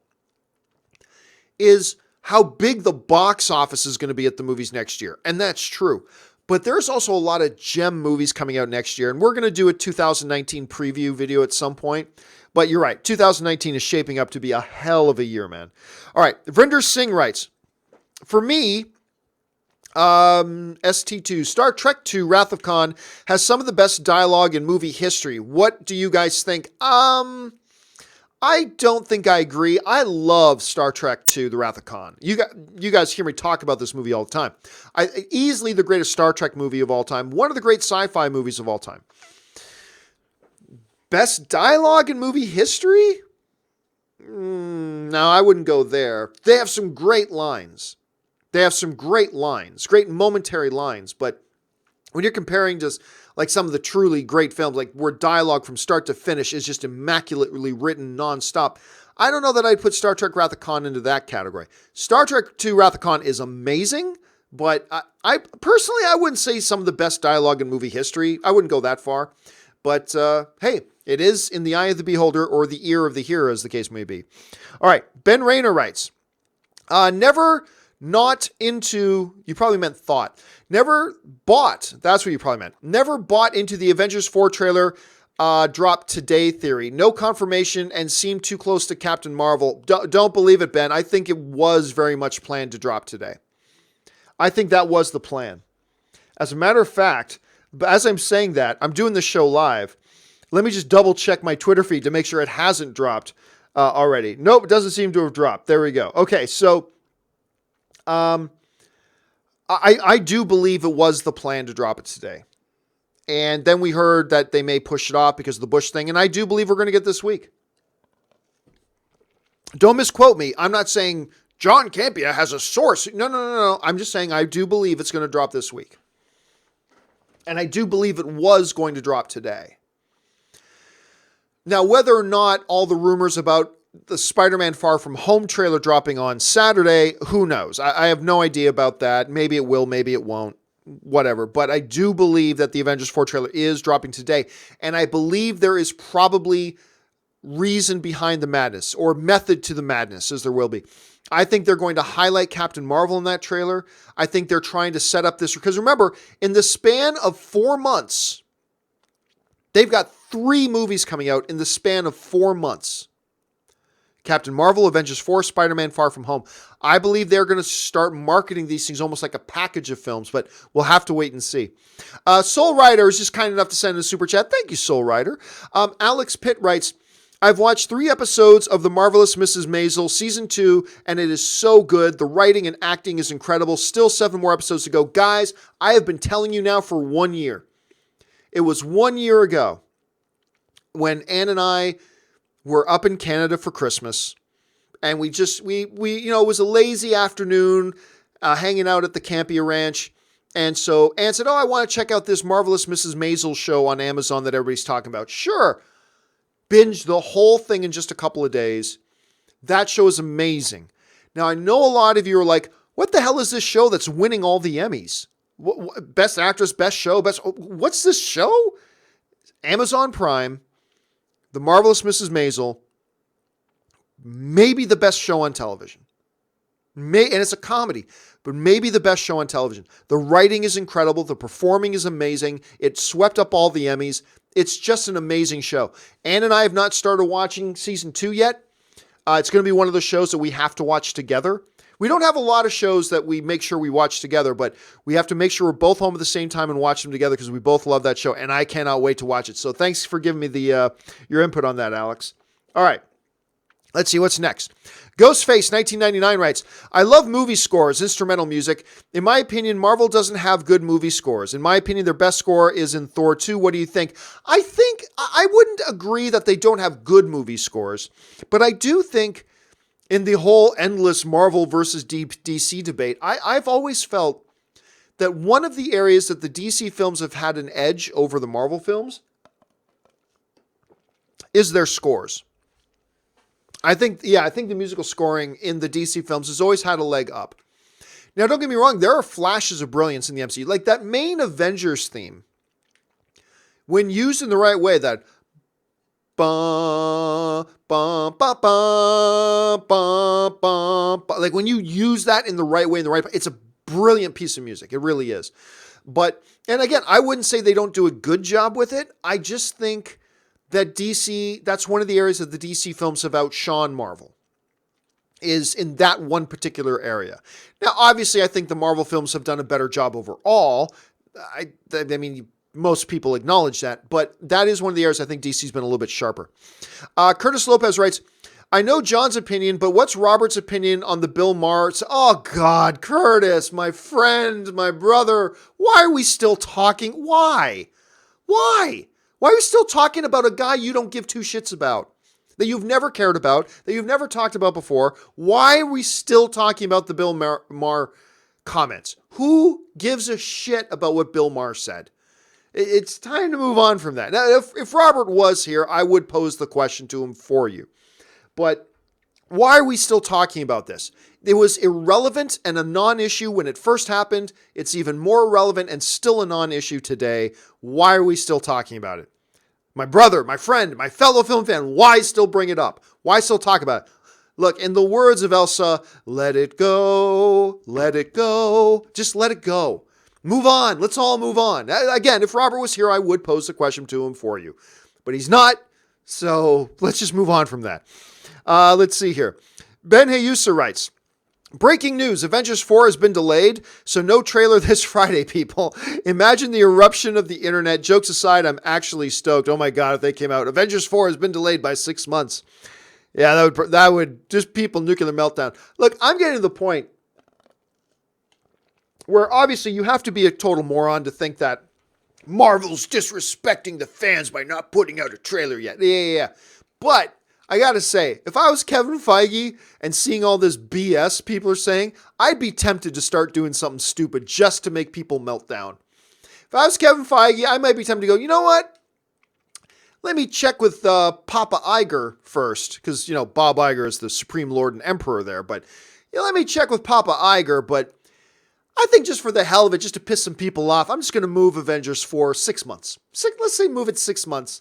is how big the box office is going to be at the movies next year. And that's true. But there's also a lot of gem movies coming out next year. And we're going to do a 2019 preview video at some point. But you're right. 2019 is shaping up to be a hell of a year, man. All right. Vrinder Singh writes, "For me, ST2, Star Trek II, Wrath of Khan has some of the best dialogue in movie history. What do you guys think?" I don't think I agree. I love Star Trek II, The Wrath of Khan. You guys hear me talk about this movie all the time. Easily the greatest Star Trek movie of all time. One of the great sci-fi movies of all time. Best dialogue in movie history? No, I wouldn't go there. They have some great lines. Great momentary lines. But when you're comparing just like some of the truly great films, like where dialogue from start to finish is just immaculately written nonstop, I don't know that I'd put Star Trek Wrath of Khan into that category. Star Trek II Wrath of Khan is amazing, but I personally, I wouldn't say some of the best dialogue in movie history. I wouldn't go that far. But hey, it is in the eye of the beholder or the ear of the hearer, as the case may be. All right, Ben Rayner writes, never bought into the Avengers 4 trailer drop today theory. No confirmation and seemed too close to Captain Marvel. Don't believe it, Ben. I think it was very much planned to drop today. I think that was the plan. As a matter of fact, as I'm saying that, I'm doing the show live. Let me just double check my Twitter feed to make sure it hasn't dropped already. Nope, it doesn't seem to have dropped. There we go. Okay, so I do believe it was the plan to drop it today. And then we heard that they may push it off because of the Bush thing. And I do believe we're going to get this week. Don't misquote me. I'm not saying John Campea has a source. No. I'm just saying I do believe it's going to drop this week. And I do believe it was going to drop today. Now, whether or not all the rumors about the Spider-Man Far From Home trailer dropping on Saturday, who knows? I have no idea about that. Maybe it will, maybe it won't, whatever. But I do believe that the Avengers 4 trailer is dropping today. And I believe there is probably reason behind the madness, or method to the madness, as there will be. I think they're going to highlight Captain Marvel in that trailer. I think they're trying to set up this, because remember, in the span of 4 months, they've got 3 movies coming out in the span of 4 months. Captain Marvel, Avengers 4, Spider-Man Far From Home. I believe they're going to start marketing these things almost like a package of films, but we'll have to wait and see. Soul Rider is just kind enough to send in a super chat. Thank you, Soul Rider. Alex Pitt writes, "I've watched 3 episodes of The Marvelous Mrs. Maisel Season 2, and it is so good. The writing and acting is incredible. Still 7 more episodes to go." Guys, I have been telling you now for 1 year. It was 1 year ago when Ann and I were up in Canada for Christmas, and we it was a lazy afternoon hanging out at the Campea Ranch. And so Ann said, "Oh, I want to check out this Marvelous Mrs. Maisel show on Amazon that everybody's talking about." Sure. Binged the whole thing in just a couple of days. That show is amazing. Now, I know a lot of you are like, what the hell is this show that's winning all the Emmys? Best actress, best show, what's this show? Amazon Prime, The Marvelous Mrs. Maisel, maybe the best show on television. and it's a comedy, but maybe the best show on television. The writing is incredible. The performing is amazing. It swept up all the Emmys. It's just an amazing show. Ann and I have not started watching season 2 yet. It's going to be one of those shows that we have to watch together. We don't have a lot of shows that we make sure we watch together, but we have to make sure we're both home at the same time and watch them together because we both love that show, and I cannot wait to watch it. So thanks for giving me your input on that, Alex. All right. Let's see what's next. Ghostface 1999 writes, I love movie scores, instrumental music. In my opinion, Marvel doesn't have good movie scores. In my opinion, their best score is in Thor 2. What do you think? I think I wouldn't agree that they don't have good movie scores, but I do think in the whole endless Marvel versus DC debate, I've always felt that one of the areas that the DC films have had an edge over the Marvel films is their scores. I think the musical scoring in the DC films has always had a leg up. Now, don't get me wrong, there are flashes of brilliance in the MCU. Like that main Avengers theme, when used in the right way, that ba ba ba ba ba ba, like when you use that in the right way, it's a brilliant piece of music. It really is. But, and again, I wouldn't say they don't do a good job with it. I just think that DC, that's one of the areas that the DC films have outshone Marvel, is in that one particular area. Now, obviously, I think the Marvel films have done a better job overall. I mean, most people acknowledge that, but that is one of the areas I think DC's been a little bit sharper. Curtis Lopez writes, I know John's opinion, but what's Robert's opinion on the Bill Maher? Oh, God, Curtis, my friend, my brother, why are we still talking? Why? Why are you still talking about a guy you don't give two shits about, that you've never cared about, that you've never talked about before? Why are we still talking about the Bill Maher comments? Who gives a shit about what Bill Maher said? It's time to move on from that. Now, if Robert was here, I would pose the question to him for you. But why are we still talking about this? It was irrelevant and a non-issue when it first happened. It's even more irrelevant and still a non-issue today. Why are we still talking about it? My brother, my friend, my fellow film fan, why still bring it up? Why still talk about it? Look, in the words of Elsa, let it go, just let it go. Move on, let's all move on. Again, if Robert was here, I would pose the question to him for you. But he's not, so let's just move on from that. Let's see here. Ben Hayusa writes, breaking news, Avengers 4 has been delayed, so no trailer this Friday, people. Imagine the eruption of the internet. Jokes aside, I'm actually stoked. Oh my God, if they came out. Avengers 4 has been delayed by 6 months. Yeah, that would just people nuclear meltdown. Look, I'm getting to the point where obviously you have to be a total moron to think that Marvel's disrespecting the fans by not putting out a trailer yet. Yeah. But I gotta say, if I was Kevin Feige and seeing all this BS people are saying, I'd be tempted to start doing something stupid just to make people melt down. If I was Kevin Feige, I might be tempted to go, you know what? Let me check with Papa Iger first, because, Bob Iger is the Supreme Lord and Emperor there, but let me check with Papa Iger, but I think just for the hell of it, just to piss some people off, I'm just going to move Avengers 4 6 months. Let's say move it 6 months.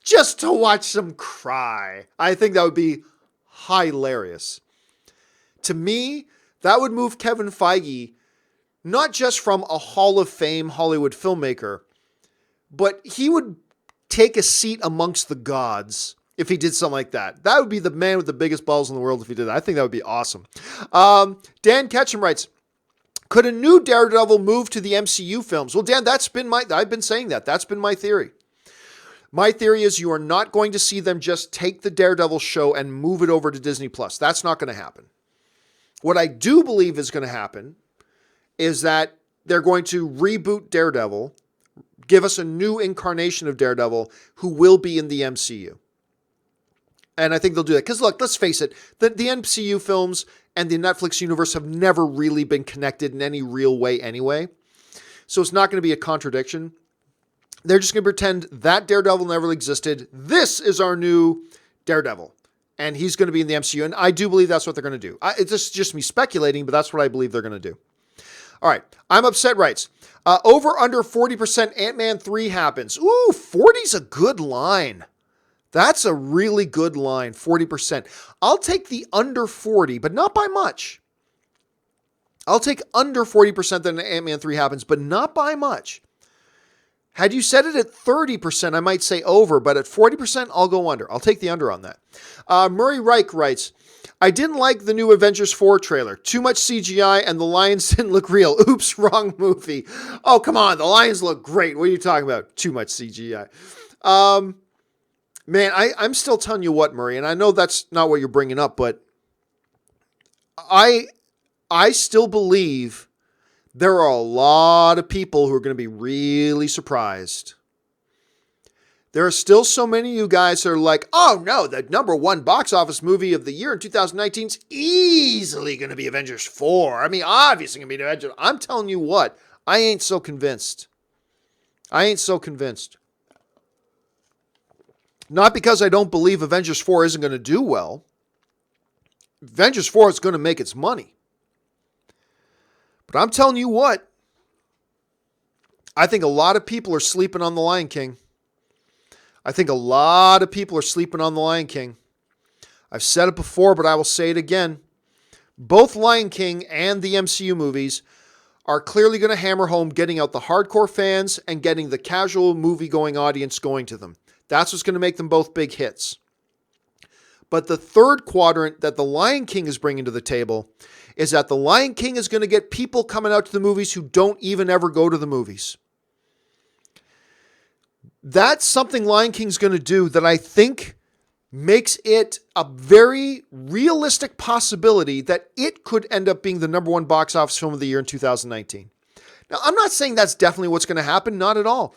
Just to watch them cry. I think that would be hilarious. To me, that would move Kevin Feige not just from a Hall of Fame Hollywood filmmaker, but he would take a seat amongst the gods if he did something like that. That would be the man with the biggest balls in the world if he did that. I think that would be awesome. Dan Ketchum writes, could a new Daredevil move to the MCU films? Well, Dan, I've been saying that. That's been my theory. My theory is you are not going to see them just take the Daredevil show and move it over to Disney+. That's not going to happen. What I do believe is going to happen is that they're going to reboot Daredevil, give us a new incarnation of Daredevil who will be in the MCU. And I think they'll do that. Because look, let's face it, the MCU films and the Netflix universe have never really been connected in any real way anyway. So it's not going to be a contradiction. They're just going to pretend that Daredevil never existed. This is our new Daredevil. And he's going to be in the MCU. And I do believe that's what they're going to do. It's just me speculating, but that's what I believe they're going to do. All right. I'm Upset writes, over under 40% Ant-Man 3 happens. Ooh, 40's a good line. That's a really good line, 40%. I'll take the under 40, but not by much. I'll take under 40% that Ant-Man 3 happens, but not by much. Had you said it at 30%, I might say over, but at 40%, I'll go under. I'll take the under on that. Murray Reich writes, I didn't like the new Avengers 4 trailer. Too much CGI and the lions didn't look real. Oops, wrong movie. Oh, come on. The lions look great. What are you talking about? Too much CGI. Man, I'm still telling you what, Murray, and I know that's not what you're bringing up, but I still believe there are a lot of people who are going to be really surprised. There are still so many of you guys that are like, oh no, the number one box office movie of the year in 2019 is easily going to be Avengers 4. I mean, obviously going to be Avengers. I'm telling you what, I ain't so convinced. Not because I don't believe Avengers 4 isn't going to do well. Avengers 4 is going to make its money. But I'm telling you what, I think a lot of people are sleeping on The Lion King. I've said it before, but I will say it again. Both Lion King and the MCU movies are clearly going to hammer home getting out the hardcore fans and getting the casual movie-going audience going to them. That's what's going to make them both big hits. But the third quadrant that The Lion King is bringing to the table is that The Lion King is going to get people coming out to the movies who don't even ever go to the movies. That's something Lion King's going to do that I think makes it a very realistic possibility that it could end up being the number one box office film of the year in 2019. Now, I'm not saying that's definitely what's going to happen, not at all.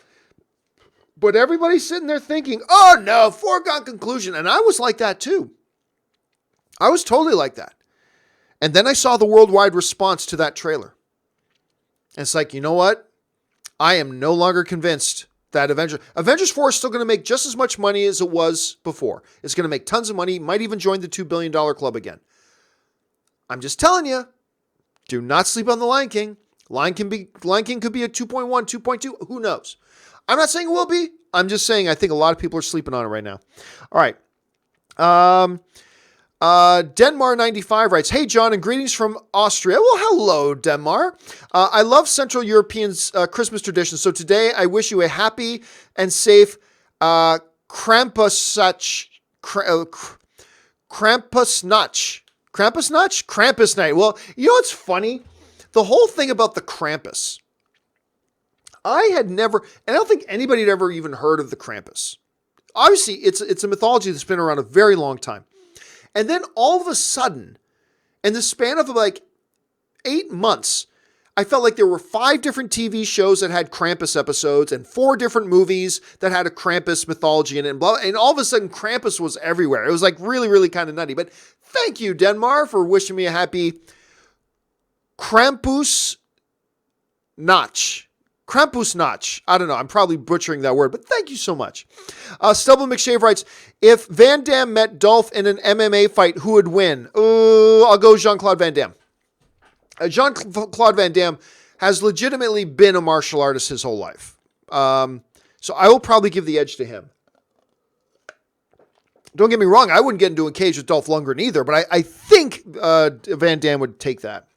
But everybody's sitting there thinking, oh no, foregone conclusion. And I was like that too. I was totally like that. And then I saw the worldwide response to that trailer. And it's like, you know what? I am no longer convinced that Avengers 4 is still going to make just as much money as it was before. It's going to make tons of money, might even join the $2 billion club again. I'm just telling you, do not sleep on The Lion King. Lion King could be a 2.1, 2.2, who knows? I'm not saying it will be. I'm just saying I think a lot of people are sleeping on it right now. All right. Denmar95 writes, hey, John, and greetings from Austria. Well, hello, Denmar. I love Central Europeans' Christmas traditions, so today I wish you a happy and safe Krampusnacht. Krampus night. Well, you know what's funny? The whole thing about the Krampus. I had never, and I don't think anybody had ever even heard of the Krampus. Obviously, it's a mythology that's been around a very long time. And then all of a sudden, in the span of like 8 months, I felt like there were 5 different TV shows that had Krampus episodes and 4 different movies that had a Krampus mythology in it. And all of a sudden, Krampus was everywhere. It was like really, really kind of nutty. But thank you, Denmar, for wishing me a happy Krampusnacht. Krampusnacht. I don't know. I'm probably butchering that word, but thank you so much. Stubble McShave writes, if Van Damme met Dolph in an MMA fight, who would win? I'll go Jean-Claude Van Damme. Jean-Claude Van Damme has legitimately been a martial artist his whole life. So I will probably give the edge to him. Don't get me wrong. I wouldn't get into a cage with Dolph Lundgren either, but I think Van Damme would take that.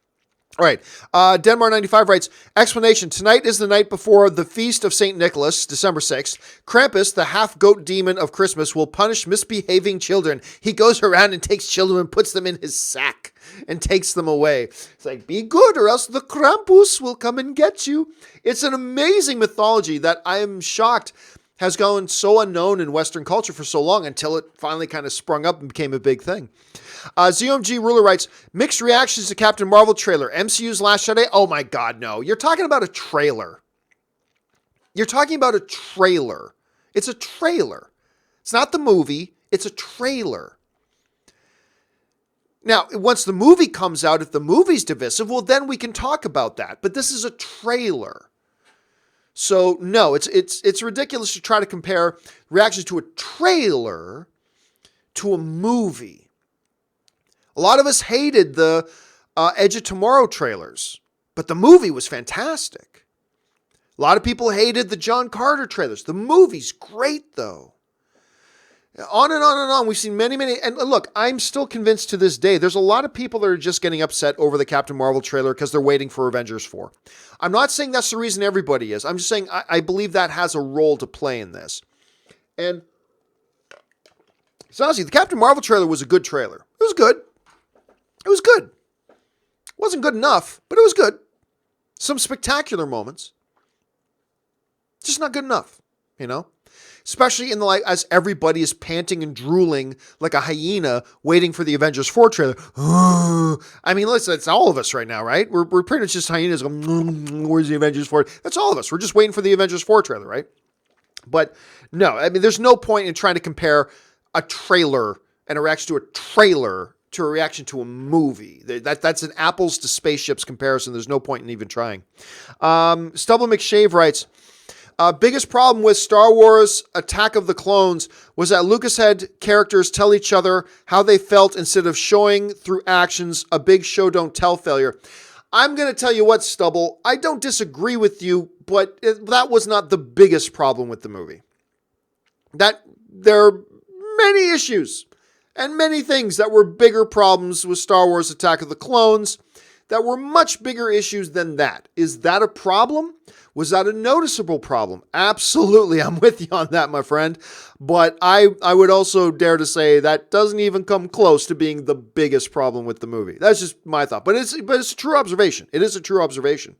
All right. Denmar95 writes, explanation. Tonight is the night before the Feast of St. Nicholas, December 6th. Krampus, the half-goat demon of Christmas, will punish misbehaving children. He goes around and takes children and puts them in his sack and takes them away. It's like, be good or else the Krampus will come and get you. It's an amazing mythology that I am shocked has gone so unknown in Western culture for so long until it finally kind of sprung up and became a big thing. ZOMG Ruler writes, mixed reactions to Captain Marvel trailer. MCU's Last Jedi? Oh my God, no. You're talking about a trailer. It's a trailer. It's not the movie. It's a trailer. Now, once the movie comes out, if the movie's divisive, well, then we can talk about that. But this is a trailer. So, no, it's ridiculous to try to compare reactions to a trailer to a movie. A lot of us hated the Edge of Tomorrow trailers, but the movie was fantastic. A lot of people hated the John Carter trailers. The movie's great, though. On and on and on. We've seen many, and look, I'm still convinced to this day, there's a lot of people that are just getting upset over the Captain Marvel trailer because they're waiting for Avengers 4. I'm not saying that's the reason everybody is. I'm just saying I believe that has a role to play in this. And so honestly, the Captain Marvel trailer was a good trailer. It was good. It was good. It wasn't good enough, but it was good. Some spectacular moments. Just not good enough, you know? Especially in the like as everybody is panting and drooling like a hyena waiting for the Avengers 4 trailer. I mean, listen, it's all of us right now, right? We're pretty much just hyenas going, where's the Avengers 4? That's all of us. We're just waiting for the Avengers 4 trailer, right? But no, I mean, there's no point in trying to compare a trailer and a reaction to a trailer to a reaction to a movie. That's an apples to spaceships comparison. There's no point in even trying. Stubble McShave writes, biggest problem with Star Wars Attack of the Clones was that Lucas had characters tell each other how they felt instead of showing through actions, a big show don't tell failure. I'm going to tell you what, Stubble, I don't disagree with you, but that was not the biggest problem with the movie. That there are many issues and many things that were bigger problems with Star Wars Attack of the Clones that were much bigger issues than that. Is that a problem? Was that a noticeable problem? Absolutely. I'm with you on that, my friend. But I would also dare to say that doesn't even come close to being the biggest problem with the movie. That's just my thought. But it's a true observation. It is a true observation.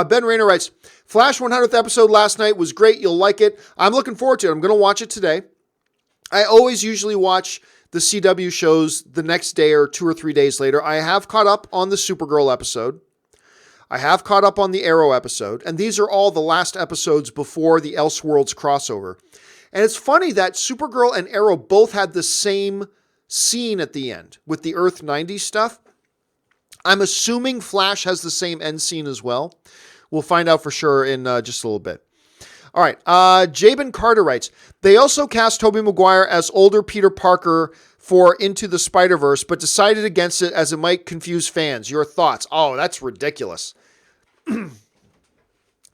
Ben Rayner writes, Flash 100th episode last night was great. You'll like it. I'm looking forward to it. I'm going to watch it today. I always usually watch the CW shows the next day or 2 or 3 days later. I have caught up on the Supergirl episode. I have caught up on the Arrow episode, and these are all the last episodes before the Elseworlds crossover. And it's funny that Supergirl and Arrow both had the same scene at the end with the Earth 90 stuff. I'm assuming Flash has the same end scene as well. We'll find out for sure in just a little bit. All right, Jabin Carter writes, they also cast Tobey Maguire as older Peter Parker for Into the Spider-Verse, but decided against it as it might confuse fans. Your thoughts? Oh, that's ridiculous.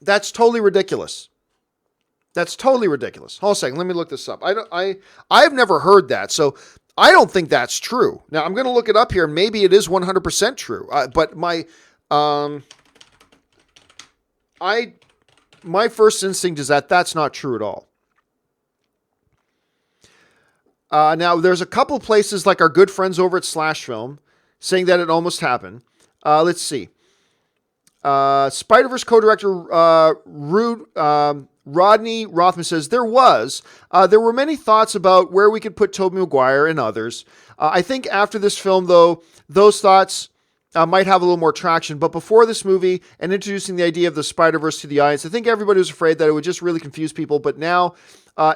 That's totally ridiculous. That's totally ridiculous. Hold on a second, let me look this up. I've never heard that, so I don't think that's true. Now, I'm going to look it up here, and maybe it is 100% true. But my first instinct is that that's not true at all. Now, there's a couple places like our good friends over at Slash Film saying that it almost happened. Let's see. Spider-Verse co-director Rodney Rothman says, there were many thoughts about where we could put Tobey Maguire and others. I think after this film, though, those thoughts might have a little more traction. But before this movie and introducing the idea of the Spider-Verse to the audience, I think everybody was afraid that it would just really confuse people. But now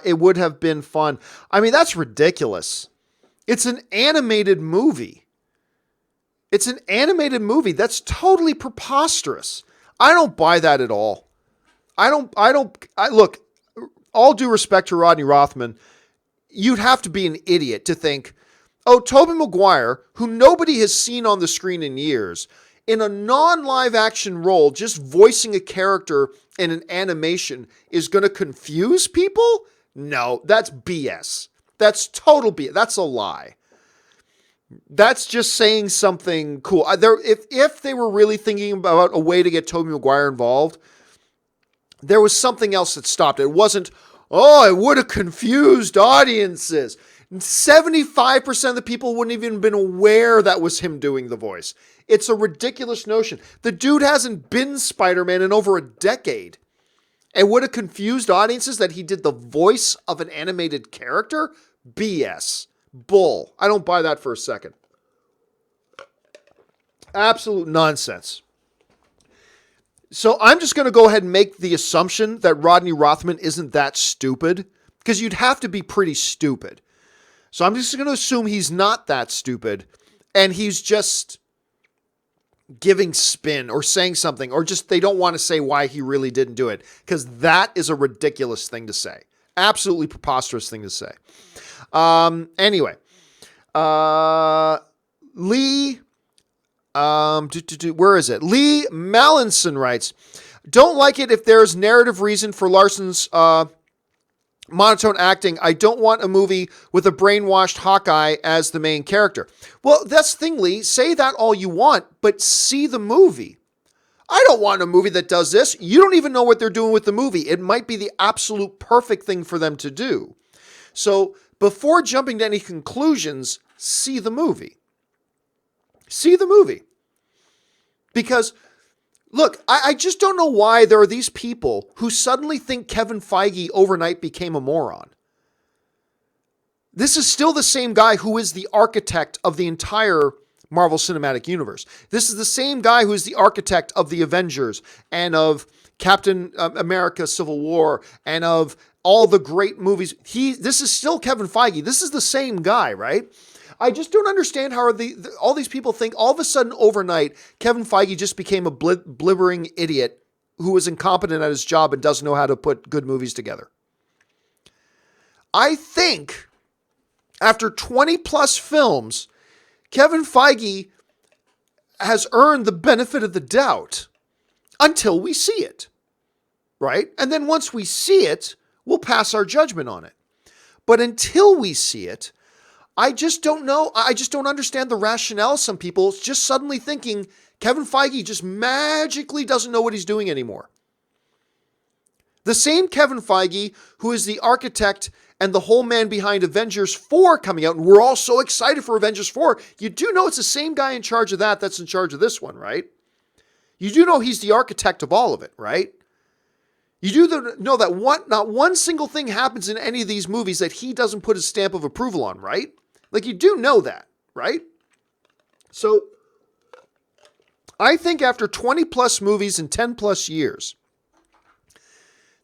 it would have been fun. I mean, that's ridiculous. It's an animated movie. It's an animated movie. That's totally preposterous. I don't buy that at all. Look, all due respect to Rodney Rothman, you'd have to be an idiot to think, oh, Tobey Maguire, who nobody has seen on the screen in years, in a non-live action role, just voicing a character in an animation is going to confuse people? No, that's BS. That's total BS. That's a lie. That's just saying something cool. If they were really thinking about a way to get Tobey Maguire involved, there was something else that stopped it. It wasn't, oh, it would have confused audiences. 75% of the people wouldn't even have been aware that was him doing the voice. It's a ridiculous notion. The dude hasn't been Spider-Man in over a decade. It would have confused audiences that he did the voice of an animated character? BS. Bull. I don't buy that for a second. Absolute nonsense. So I'm just going to go ahead and make the assumption that Rodney Rothman isn't that stupid, because you'd have to be pretty stupid. So I'm just going to assume he's not that stupid, and he's just giving spin or saying something, or just they don't want to say why he really didn't do it, because that is a ridiculous thing to say. Absolutely preposterous thing to say. Anyway, Lee, where is it? Lee Mallinson writes, don't like it if there's narrative reason for Larson's monotone acting. I don't want a movie with a brainwashed Hawkeye as the main character. Well, that's the thing, Lee. Say that all you want, but see the movie. I don't want a movie that does this. You don't even know what they're doing with the movie. It might be the absolute perfect thing for them to do. So before jumping to any conclusions, see the movie. See the movie. Because, look, I just don't know why there are these people who suddenly think Kevin Feige overnight became a moron. This is still the same guy who is the architect of the entire Marvel Cinematic Universe. This is the same guy who is the architect of the Avengers and of Captain America Civil War and of all the great movies. This is still Kevin Feige. This is the same guy, right? I just don't understand how all these people think all of a sudden overnight Kevin Feige just became a blibbering idiot who was incompetent at his job and doesn't know how to put good movies together. I think after 20 plus films, Kevin Feige has earned the benefit of the doubt until we see it, right? And then once we see it, we'll pass our judgment on it. But until we see it, I just don't know. I just don't understand the rationale of some people just suddenly thinking Kevin Feige just magically doesn't know what he's doing anymore. The same Kevin Feige who is the architect and the whole man behind Avengers 4 coming out, and we're all so excited for Avengers 4. You do know it's the same guy in charge of that's in charge of this one, right? You do know he's the architect of all of it, right? You do know that not one single thing happens in any of these movies that he doesn't put his stamp of approval on, right? Like, you do know that, right? So I think after 20 plus movies and 10 plus years,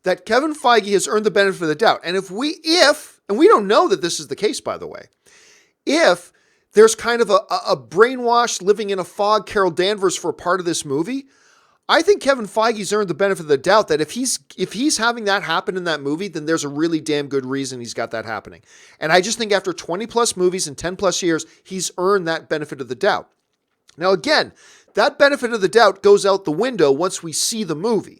that Kevin Feige has earned the benefit of the doubt. And and we don't know that this is the case, by the way, if there's kind of a brainwashed living in a fog Carol Danvers for a part of this movie, I think Kevin Feige's earned the benefit of the doubt that if he's having that happen in that movie, then there's a really damn good reason he's got that happening. And I just think after 20 plus movies and 10 plus years, he's earned that benefit of the doubt. Now, again, that benefit of the doubt goes out the window once we see the movie.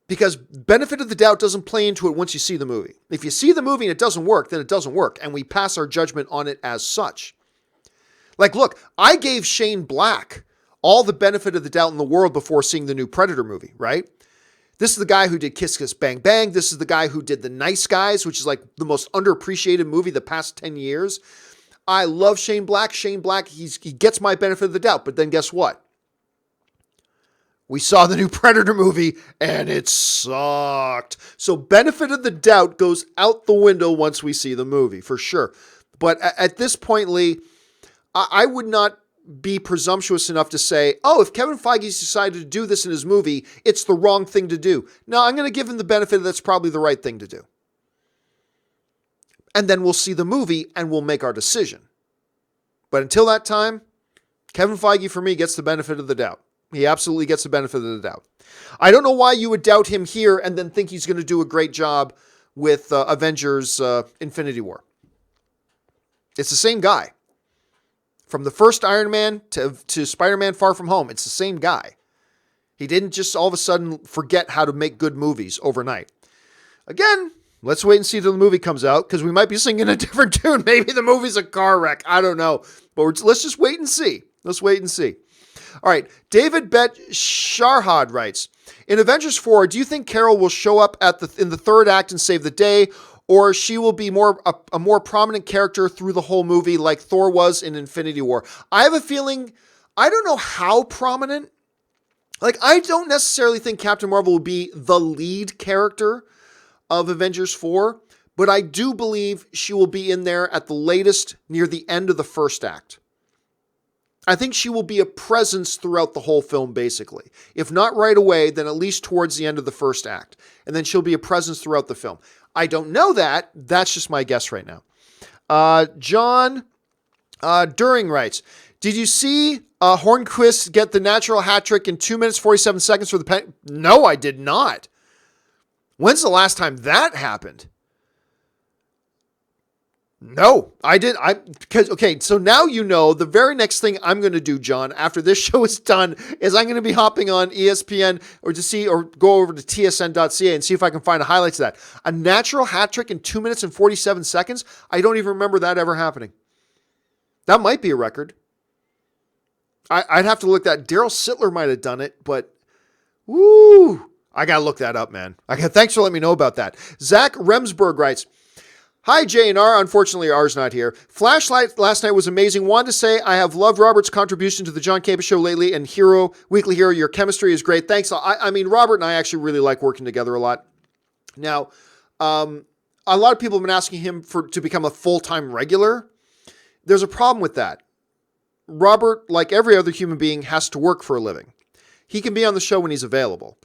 Because benefit of the doubt doesn't play into it once you see the movie. If you see the movie and it doesn't work, then it doesn't work. And we pass our judgment on it as such. Like, look, I gave Shane Black all the benefit of the doubt in the world before seeing the new Predator movie, right? This is the guy who did Kiss Kiss Bang Bang. This is the guy who did The Nice Guys, which is like the most underappreciated movie the past 10 years. I love Shane Black. Shane Black, he gets my benefit of the doubt. But then guess what? We saw the new Predator movie and it sucked. So benefit of the doubt goes out the window once we see the movie, for sure. But at this point, Lee, I would not be presumptuous enough to say, oh, if Kevin Feige's decided to do this in his movie, it's the wrong thing to do. No, I'm going to give him the benefit that's probably the right thing to do. And then we'll see the movie and we'll make our decision. But until that time, Kevin Feige, for me, gets the benefit of the doubt. He absolutely gets the benefit of the doubt. I don't know why you would doubt him here and then think he's going to do a great job with Avengers Infinity War. It's the same guy. From the first Iron Man to Spider-Man Far From Home, it's the same guy. He didn't just all of a sudden forget how to make good movies overnight. Again, let's wait and see till the movie comes out, because we might be singing a different tune. Maybe the movie's a car wreck. I don't know. But let's just wait and see. Let's wait and see. All right, David Bet Sharhad writes, in Avengers 4, do you think Carol will show up in the third act and save the day, or she will be a more prominent character through the whole movie like Thor was in Infinity War? I have a feeling, I don't know how prominent. Like, I don't necessarily think Captain Marvel will be the lead character of Avengers 4, but I do believe she will be in there at the latest near the end of the first act. I think she will be a presence throughout the whole film, basically. If not right away, then at least towards the end of the first act. And then she'll be a presence throughout the film. I don't know that. That's just my guess right now. John During writes, did you see Hornquist get the natural hat trick in 2 minutes, 47 seconds for the pen? No, I did not. When's the last time that happened? No, I did. Because, okay, so now you know the very next thing I'm going to do, John, after this show is done, is I'm going to be hopping on ESPN or go over to tsn.ca and see if I can find a highlights of that. A natural hat trick in 2 minutes and 47 seconds. I don't even remember that ever happening. That might be a record. I'd have to look that. Daryl Sittler might have done it, but woo, I got to look that up, man. Thanks for letting me know about that. Zach Remsburg writes, hi, JNR. Unfortunately, R's not here. Flashlight last night was amazing. Wanted to say I have loved Robert's contribution to the John Campea Show lately, and Weekly Hero, your chemistry is great. Thanks. I mean, Robert and I actually really like working together a lot. Now, a lot of people have been asking him to become a full-time regular. There's a problem with that. Robert, like every other human being, has to work for a living. He can be on the show when he's available.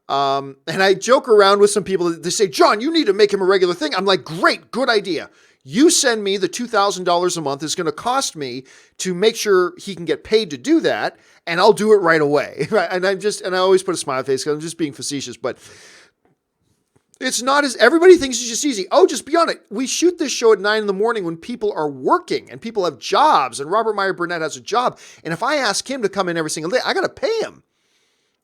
And I joke around with some people. They say, John, you need to make him a regular thing. I'm like, great, good idea. You send me the $2,000 a month. It's going to cost me to make sure he can get paid to do that, and I'll do it right away. And I always put a smile face because I'm just being facetious, but it's not as everybody thinks it's just easy. Oh, just be on it. We shoot this show at 9 a.m. when people are working and people have jobs, and Robert Meyer Burnett has a job. And if I ask him to come in every single day, I got to pay him,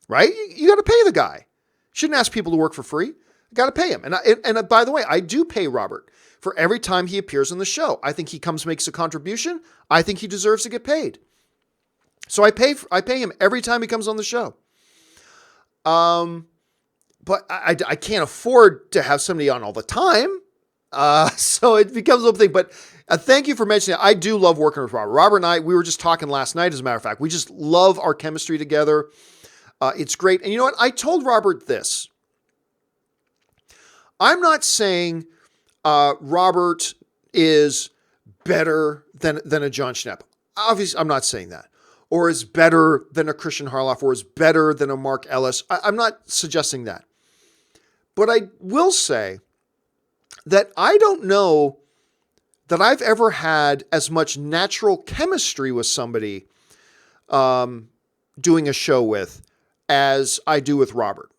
right? You got to pay the guy. Shouldn't ask people to work for free. Got to pay him. And by the way, I do pay Robert for every time he appears on the show. I think he makes a contribution. I think he deserves to get paid. So I pay him every time he comes on the show. But I can't afford to have somebody on all the time. So it becomes a little thing. But thank you for mentioning it. I do love working with Robert. Robert and I, we were just talking last night, as a matter of fact. We just love our chemistry together. It's great. And you know what? I told Robert this. I'm not saying Robert is better than a John Schnepp. Obviously, I'm not saying that. Or is better than a Christian Harloff, or is better than a Mark Ellis. I'm not suggesting that. But I will say that I don't know that I've ever had as much natural chemistry with somebody doing a show with as I do with Robert.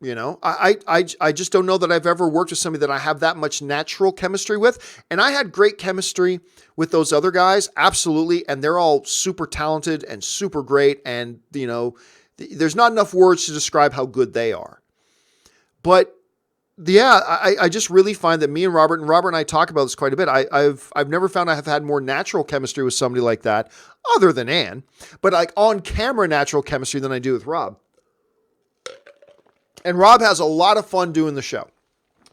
You know, I just don't know that I've ever worked with somebody that I have that much natural chemistry with. And I had great chemistry with those other guys. Absolutely. And they're all super talented and super great. And, you know, there's not enough words to describe how good they are. But yeah, I just really find that me and Robert and I talk about this quite a bit. I've never found I have had more natural chemistry with somebody like that, other than Ann, but like on camera natural chemistry than I do with Rob. And Rob has a lot of fun doing the show.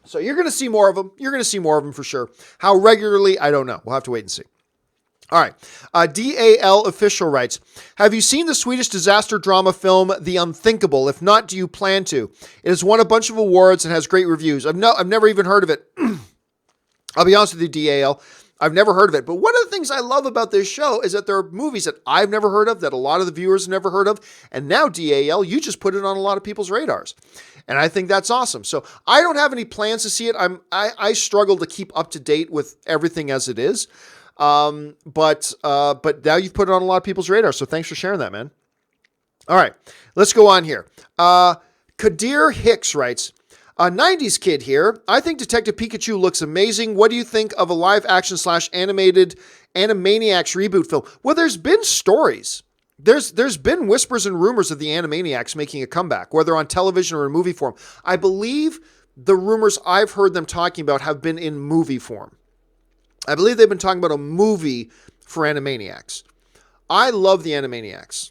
So you're going to see more of him. You're going to see more of him for sure. How regularly, I don't know. We'll have to wait and see. All right. DAL Official writes, have you seen the Swedish disaster drama film, The Unthinkable? If not, do you plan to? It has won a bunch of awards and has great reviews. I've never even heard of it. I'll be honest with you, DAL. I've never heard of it. But one of the things I love about this show is that there are movies that I've never heard of, that a lot of the viewers have never heard of. And now, DAL, you just put it on a lot of people's radars. And I think that's awesome. So I don't have any plans to see it. I struggle to keep up to date with everything as it is. But now you've put it on a lot of people's radar. So thanks for sharing that, man. All right, let's go on here. Kadir Hicks writes, a 90s kid here. I think Detective Pikachu looks amazing. What do you think of a live action / animated Animaniacs reboot film? Well, there's been stories. There's been whispers and rumors of the Animaniacs making a comeback, whether on television or in movie form. I believe the rumors I've heard them talking about have been in movie form. I believe they've been talking about a movie for Animaniacs. I love the Animaniacs.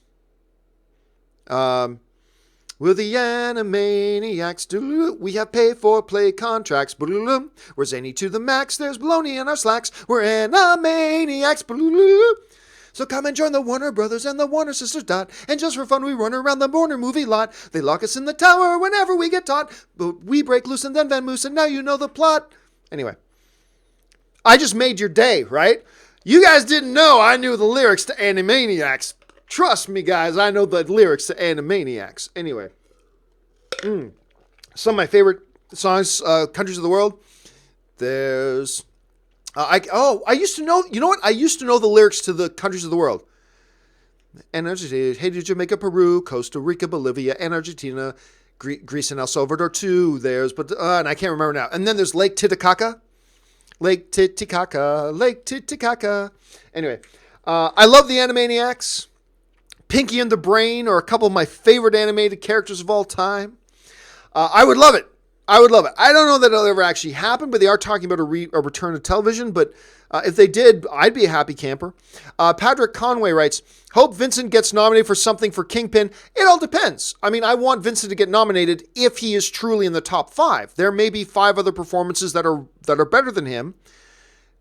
We're the Animaniacs. We have pay-for-play contracts. We're zany to the max. There's baloney in our slacks. We're Animaniacs. So come and join the Warner Brothers and the Warner Sisters dot. And just for fun, we run around the Warner movie lot. They lock us in the tower whenever we get taught. But we break loose and then Van Moose, and now you know the plot. Anyway, I just made your day, right? You guys didn't know I knew the lyrics to Animaniacs. Trust me, guys, I know the lyrics to Animaniacs. Anyway, some of my favorite songs, Countries of the World. There's... I used to know, you know what? I used to know the lyrics to the Countries of the World. And Haiti, Jamaica, Peru, Costa Rica, Bolivia, and Argentina, Greece and El Salvador too. And I can't remember now. And then there's Lake Titicaca. Lake Titicaca, Lake Titicaca. Anyway, I love the Animaniacs. Pinky and the Brain are a couple of my favorite animated characters of all time. I would love it. I would love it. I don't know that it'll ever actually happen, but they are talking about a return to television. But if they did, I'd be a happy camper. Patrick Conway writes, hope Vincent gets nominated for something for Kingpin. It all depends. I mean, I want Vincent to get nominated if he is truly in the top 5. There may be 5 other performances that are better than him,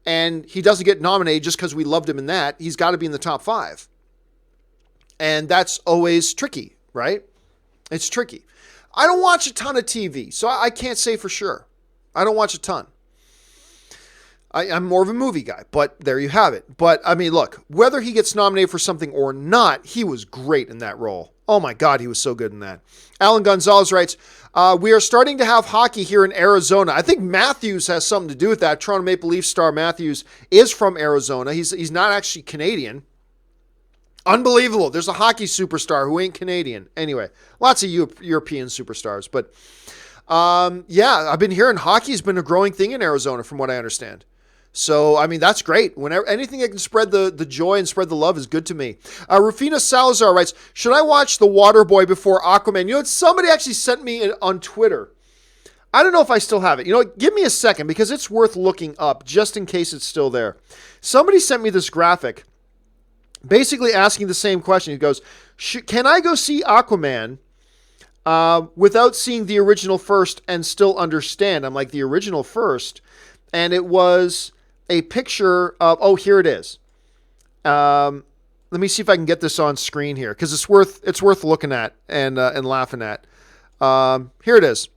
and he doesn't get nominated just because we loved him in that. He's got to be in the top 5. And that's always tricky, right? It's tricky. I don't watch a ton of TV, so I can't say for sure. I don't watch a ton. I'm more of a movie guy, but there you have it. But, I mean, look, whether he gets nominated for something or not, he was great in that role. Oh, my God, he was so good in that. Alan Gonzalez writes, we are starting to have hockey here in Arizona. I think Matthews has something to do with that. Toronto Maple Leafs star Matthews is from Arizona. He's not actually Canadian. Unbelievable. There's a hockey superstar who ain't Canadian. Anyway, lots of European superstars. But, yeah, I've been hearing hockey's been a growing thing in Arizona from what I understand. So, I mean, that's great. Whenever anything that can spread the joy and spread the love is good to me. Rufina Salazar writes, should I watch The Waterboy before Aquaman? You know, somebody actually sent me on Twitter. I don't know if I still have it. You know what? Give me a second because it's worth looking up just in case it's still there. Somebody sent me this graphic basically asking the same question. He goes, can I go see Aquaman without seeing the original first and still understand? I'm like, the original first? And it was a picture of, oh, here it is. Let me see if I can get this on screen here because it's worth looking at and laughing at. Here it is.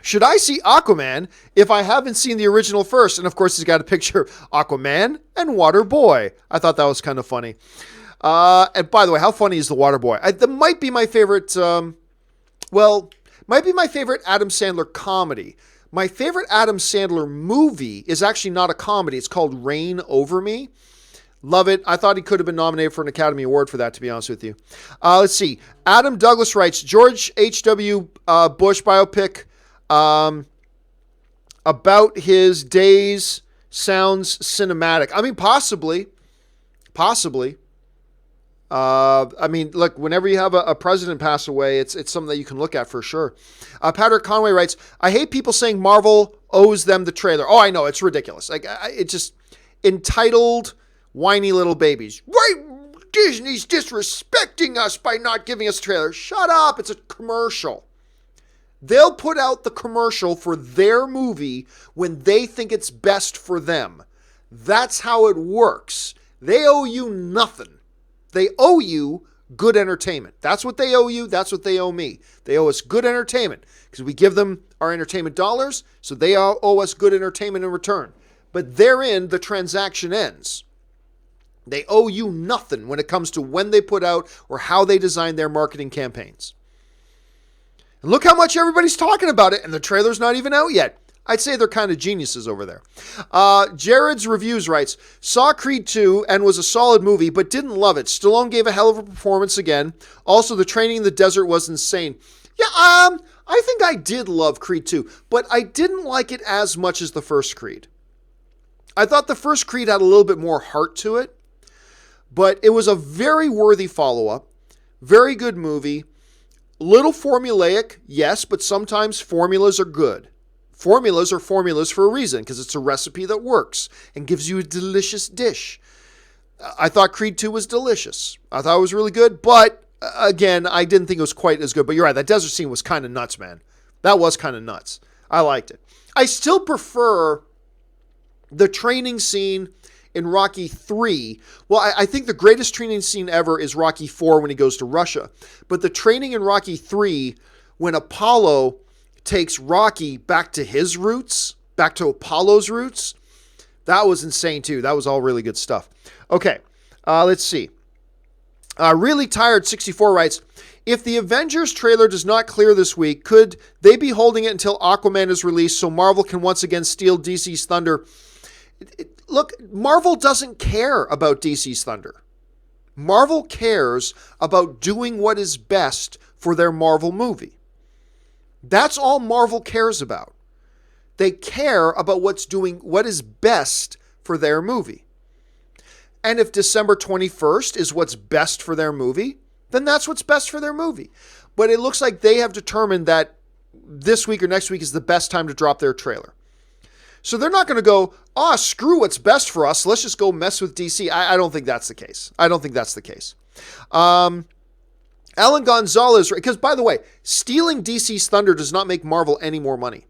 Should I see Aquaman if I haven't seen the original first? And of course, he's got a picture of Aquaman and Waterboy. I thought that was kind of funny. And by the way, how funny is the Waterboy? That might be my favorite. Might be my favorite Adam Sandler comedy. My favorite Adam Sandler movie is actually not a comedy. It's called Reign Over Me. Love it. I thought he could have been nominated for an Academy Award for that, to be honest with you. Let's see. Adam Douglas writes, George H.W. Bush biopic about his days sounds cinematic. I mean, possibly. I mean, look, whenever you have a president pass away, it's something that you can look at for sure. Patrick Conway writes, I hate people saying Marvel owes them the trailer. Oh, I know. It's ridiculous. Like, it's just entitled, whiny little babies. Right? Disney's disrespecting us by not giving us a trailer. Shut up. It's a commercial. They'll put out the commercial for their movie when they think it's best for them. That's how it works. They owe you nothing. They owe you good entertainment. That's what they owe you. That's what they owe me. They owe us good entertainment because we give them our entertainment dollars, so they owe us good entertainment in return. But therein, the transaction ends. They owe you nothing when it comes to when they put out or how they design their marketing campaigns. And look how much everybody's talking about it, and the trailer's not even out yet. I'd say they're kind of geniuses over there. Jared's Reviews writes, saw Creed 2 and was a solid movie, but didn't love it. Stallone gave a hell of a performance again. Also, the training in the desert was insane. Yeah, I think I did love Creed 2, but I didn't like it as much as the first Creed. I thought the first Creed had a little bit more heart to it, but it was a very worthy follow-up. Very good movie. Little formulaic, yes, but sometimes formulas are good. Formulas are formulas for a reason because it's a recipe that works and gives you a delicious dish. I thought Creed 2 was delicious. I thought it was really good, but again, I didn't think it was quite as good. But you're right, that desert scene was kind of nuts, man. That was kind of nuts. I liked it. I still prefer the training scene in Rocky 3. Well, I think the greatest training scene ever is Rocky 4 when he goes to Russia. But the training in Rocky 3 when Apollo takes Rocky back to his roots, back to Apollo's roots, that was insane too. That was all really good stuff. Okay, let's see. Really Tired 64 writes, if the Avengers trailer does not clear this week, could they be holding it until Aquaman is released so Marvel can once again steal DC's thunder? Look, Marvel doesn't care about DC's thunder. Marvel cares about doing what is best for their Marvel movie. That's all Marvel cares about. They care about what is best for their movie. And if December 21st is what's best for their movie, then that's what's best for their movie. But it looks like they have determined that this week or next week is the best time to drop their trailer. So they're not going to go, screw what's best for us. Let's just go mess with DC. I don't think that's the case. Alan Gonzalez, because by the way, stealing DC's thunder does not make Marvel any more money.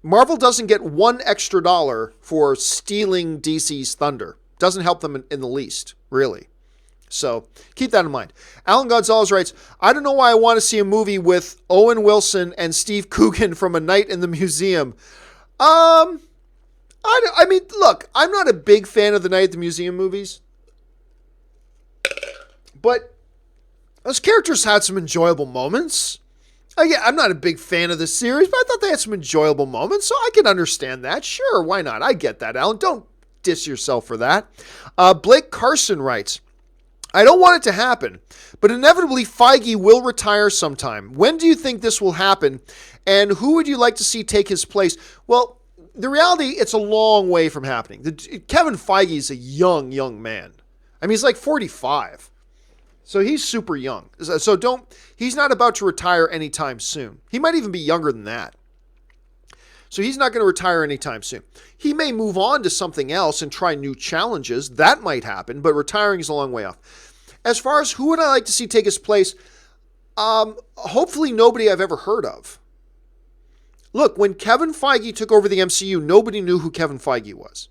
Marvel doesn't get $1 extra for stealing DC's thunder. Doesn't help them in the least, really. So keep that in mind. Alan Gonzalez writes, I don't know why I want to see a movie with Owen Wilson and Steve Coogan from A Night in the Museum. I mean, look, I'm not a big fan of the Night at the Museum movies, but those characters had some enjoyable moments. I'm not a big fan of this series, but I thought they had some enjoyable moments, so I can understand that. Sure, why not? I get that, Alan. Don't diss yourself for that. Blake Carson writes, I don't want it to happen, but inevitably Feige will retire sometime. When do you think this will happen, and who would you like to see take his place? Well, the reality, it's a long way from happening. Kevin Feige is a young man. I mean, he's like 45. So he's super young. So he's not about to retire anytime soon. He might even be younger than that. So he's not going to retire anytime soon. He may move on to something else and try new challenges. That might happen, but retiring is a long way off. As far as who would I like to see take his place, hopefully nobody I've ever heard of. Look, when Kevin Feige took over the MCU, nobody knew who Kevin Feige was.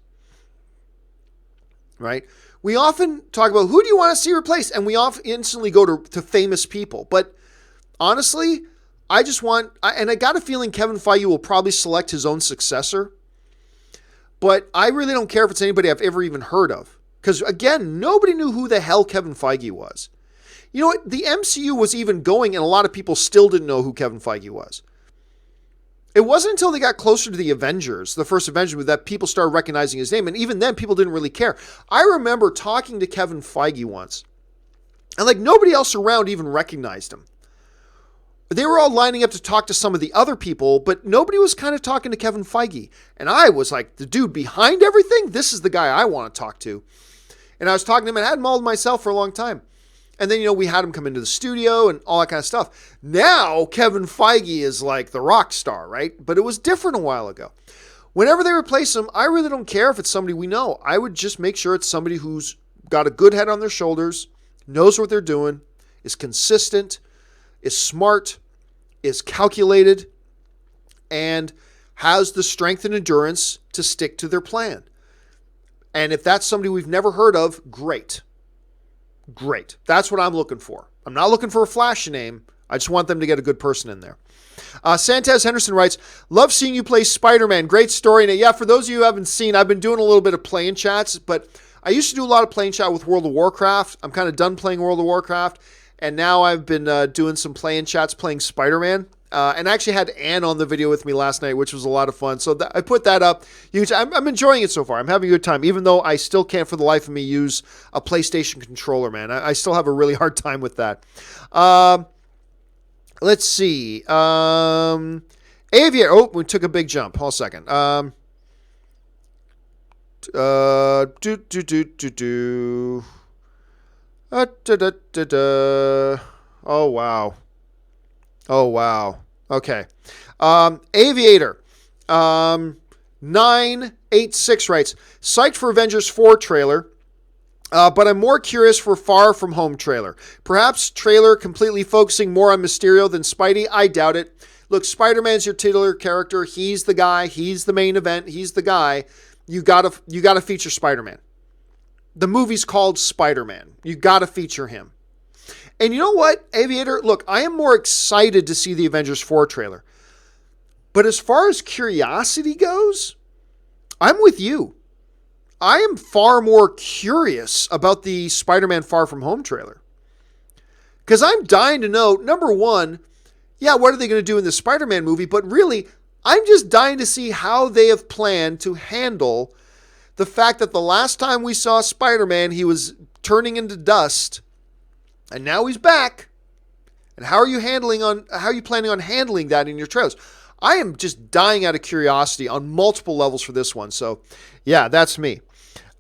Right? We often talk about who do you want to see replaced, and we often instantly go to famous people. But honestly, I got a feeling Kevin Feige will probably select his own successor. But I really don't care if it's anybody I've ever even heard of. Because again, nobody knew who the hell Kevin Feige was. You know what? The MCU was even going, and a lot of people still didn't know who Kevin Feige was. It wasn't until they got closer to the Avengers, the first Avengers, that people started recognizing his name. And even then, people didn't really care. I remember talking to Kevin Feige once, and nobody else around even recognized him. They were all lining up to talk to some of the other people, but nobody was kind of talking to Kevin Feige. And I was like, the dude behind everything? This is the guy I want to talk to. And I was talking to him and I had him all to myself for a long time. And then, we had him come into the studio and all that kind of stuff. Now, Kevin Feige is like the rock star, right? But it was different a while ago. Whenever they replace him, I really don't care if it's somebody we know. I would just make sure it's somebody who's got a good head on their shoulders, knows what they're doing, is consistent, is smart, is calculated, and has the strength and endurance to stick to their plan. And if that's somebody we've never heard of, great. Great. That's what I'm looking for. I'm not looking for a flash name. I just want them to get a good person in there. Santez Henderson writes, love seeing you play Spider-Man. Great story. And yeah, for those of you who haven't seen, I've been doing a little bit of playing chats, but I used to do a lot of playing chat with World of Warcraft. I'm kind of done playing World of Warcraft. And now I've been doing some playing chats playing Spider-Man. And I actually had Ann on the video with me last night, which was a lot of fun. So I put that up. I'm enjoying it so far. I'm having a good time, even though I still can't for the life of me use a PlayStation controller, man. I still have a really hard time with that. Let's see. Aviator. Oh, we took a big jump. Hold on a second. Oh, wow. Okay. Aviator. 986 writes, psyched for Avengers 4 trailer, but I'm more curious for Far From Home trailer. Perhaps trailer completely focusing more on Mysterio than Spidey. I doubt it. Look, Spider-Man's your titular character. He's the guy. He's the main event. He's the guy. You gotta feature Spider-Man. The movie's called Spider-Man. You gotta feature him. And you know what, Aviator? Look, I am more excited to see the Avengers 4 trailer. But as far as curiosity goes, I'm with you. I am far more curious about the Spider-Man Far From Home trailer. Because I'm dying to know, number one, what are they going to do in the Spider-Man movie? But really, I'm just dying to see how they have planned to handle the fact that the last time we saw Spider-Man, he was turning into dust. And now he's back. And how are you planning on handling that in your trailers? I am just dying out of curiosity on multiple levels for this one. So, yeah, that's me.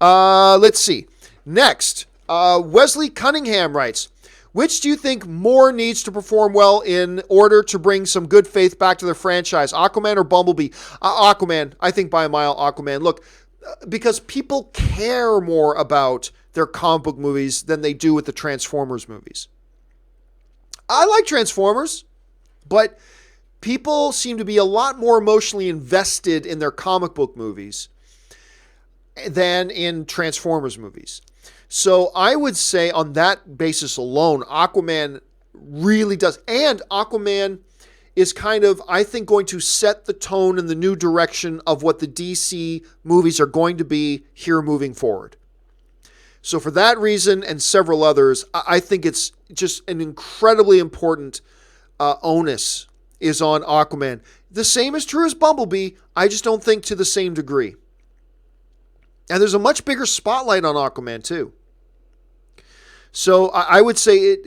Let's see. Next, Wesley Cunningham writes, which do you think more needs to perform well in order to bring some good faith back to the franchise? Aquaman or Bumblebee? Aquaman. I think by a mile, Aquaman. Look, because people care more about their comic book movies than they do with the Transformers movies. I like Transformers, but people seem to be a lot more emotionally invested in their comic book movies than in Transformers movies. So I would say on that basis alone, Aquaman really does. And Aquaman is kind of, I think, going to set the tone and the new direction of what the DC movies are going to be here moving forward. So for that reason and several others, I think it's just an incredibly important onus is on Aquaman. The same is true as Bumblebee. I just don't think to the same degree. And there's a much bigger spotlight on Aquaman too. So I would say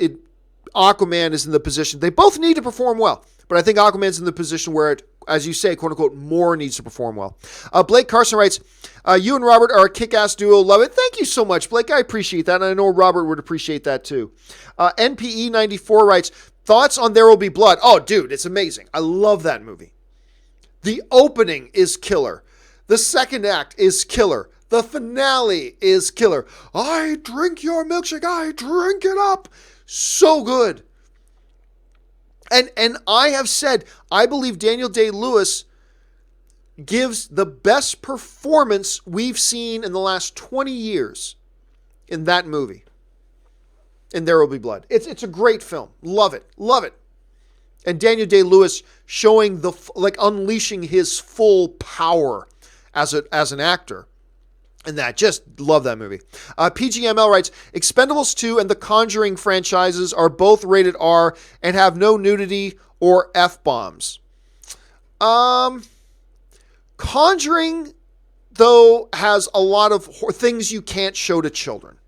Aquaman is in the position. They both need to perform well. But I think Aquaman's in the position where it, as you say, quote unquote, more needs to perform well. Blake Carson writes, you and Robert are a kick-ass duo. Love it. Thank you so much, Blake. I appreciate that. And I know Robert would appreciate that too. NPE94 writes, thoughts on There Will Be Blood. Oh, dude, it's amazing. I love that movie. The opening is killer. The second act is killer. The finale is killer. I drink your milkshake. I drink it up. So good. And I have said, I believe Daniel Day-Lewis gives the best performance we've seen in the last 20 years in that movie. And There Will Be Blood. It's a great film. Love it. Love it. And Daniel Day-Lewis showing unleashing his full power as an actor. And that, just love that movie. PGML writes, Expendables 2 and the Conjuring franchises are both rated R and have no nudity or F-bombs. Conjuring, though, has a lot of things you can't show to children.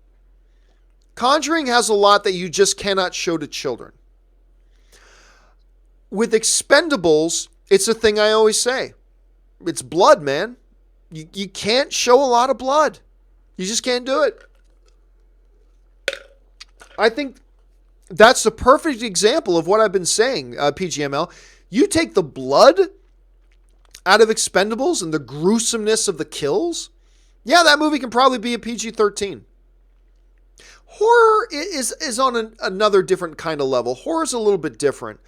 Conjuring has a lot that you just cannot show to children. With Expendables, it's a thing I always say. It's blood, man. You can't show a lot of blood. You just can't do it. I think that's the perfect example of what I've been saying, PGML. You take the blood out of Expendables and the gruesomeness of the kills, yeah, that movie can probably be a PG-13. Horror is on another different kind of level. Horror's a little bit different.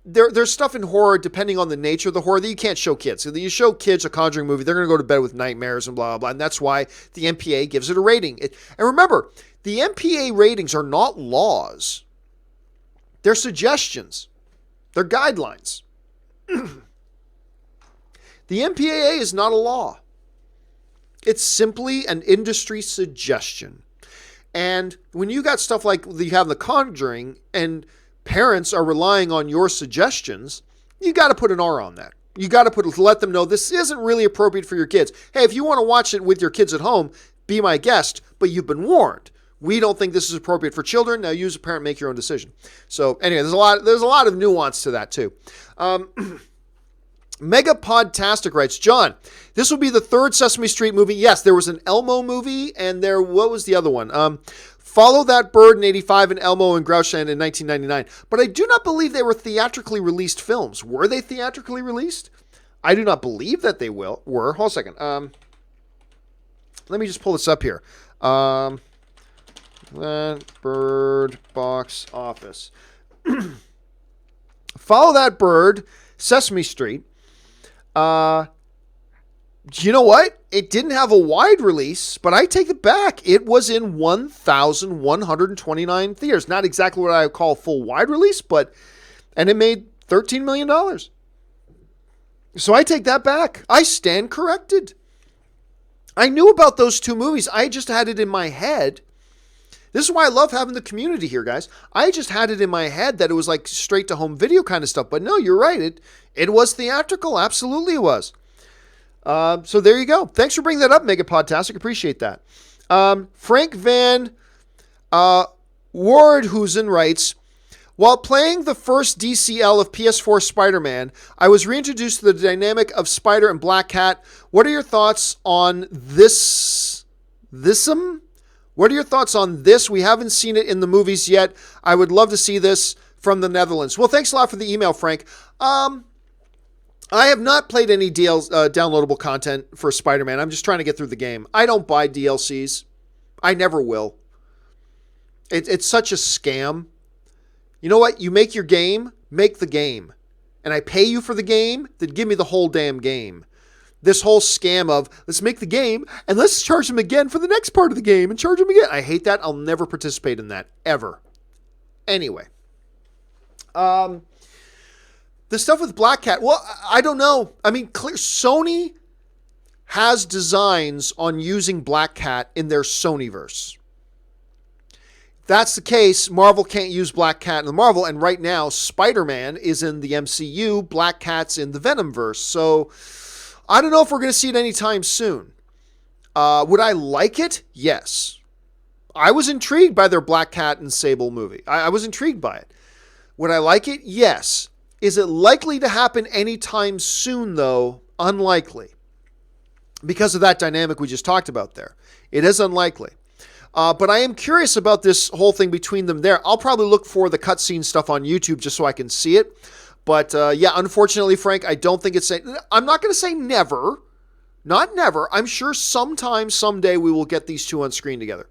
There's stuff in horror, depending on the nature of the horror, that you can't show kids. So you show kids a Conjuring movie, they're going to go to bed with nightmares and blah, blah, blah. And that's why the MPA gives it a rating. And remember, the MPA ratings are not laws. They're suggestions. They're guidelines. The MPAA is not a law. It's simply an industry suggestion. And when you got stuff like you have The Conjuring and parents are relying on your suggestions, you got to put an R on that. You got to let them know this isn't really appropriate for your kids. Hey, if you want to watch it with your kids at home, be my guest, but you've been warned. We don't think this is appropriate for children. Now you as a parent make your own decision. So anyway, there's a lot of nuance to that too. Megapodtastic writes, John, this will be the third Sesame Street movie. Yes, there was an Elmo movie, and what was the other one? Follow That Bird in 85 and Elmo and Grouchland in 1999. But I do not believe they were theatrically released films. Were they theatrically released? I do not believe that they were. Hold on a second. Let me just pull this up here. That Bird box office. Follow That Bird, Sesame Street. You know what? It didn't have a wide release, but I take it back. It was in 1,129 theaters. Not exactly what I would call full wide release, and it made $13 million. So I take that back. I stand corrected. I knew about those two movies. I just had it in my head. This is why I love having the community here, guys. I just had it in my head that it was like straight to home video kind of stuff. But no, you're right. It was theatrical. Absolutely it was. So there you go. Thanks for bringing that up, Megapodtastic. Appreciate that. Frank Van Wardhuizen writes, While playing the first DCL of PS4 Spider-Man, I was reintroduced to the dynamic of Spider and Black Cat. What are your thoughts on this? What are your thoughts on this? We haven't seen it in the movies yet. I would love to see this from the Netherlands. Well, thanks a lot for the email, Frank. I have not played any downloadable content for Spider-Man. I'm just trying to get through the game. I don't buy DLCs. I never will. It's such a scam. You know what? You make your game, make the game. And I pay you for the game, then give me the whole damn game. This whole scam of, let's make the game, and let's charge them again for the next part of the game, and charge them again. I hate that. I'll never participate in that, ever. Anyway. The stuff with Black Cat, well, I don't know. I mean, Sony has designs on using Black Cat in their Sonyverse. If that's the case, Marvel can't use Black Cat in the Marvel, and right now, Spider-Man is in the MCU, Black Cat's in the Venomverse, so I don't know if we're going to see it anytime soon. Would I like it? Yes. I was intrigued by their Black Cat and Sable movie. I was intrigued by it. Would I like it? Yes. Is it likely to happen anytime soon, though? Unlikely. Because of that dynamic we just talked about there. It is unlikely. But I am curious about this whole thing between them there. I'll probably look for the cutscene stuff on YouTube just so I can see it. But yeah, unfortunately, Frank, I don't think it's... I'm not going to say never. Not never. I'm sure sometime, someday, we will get these two on screen together.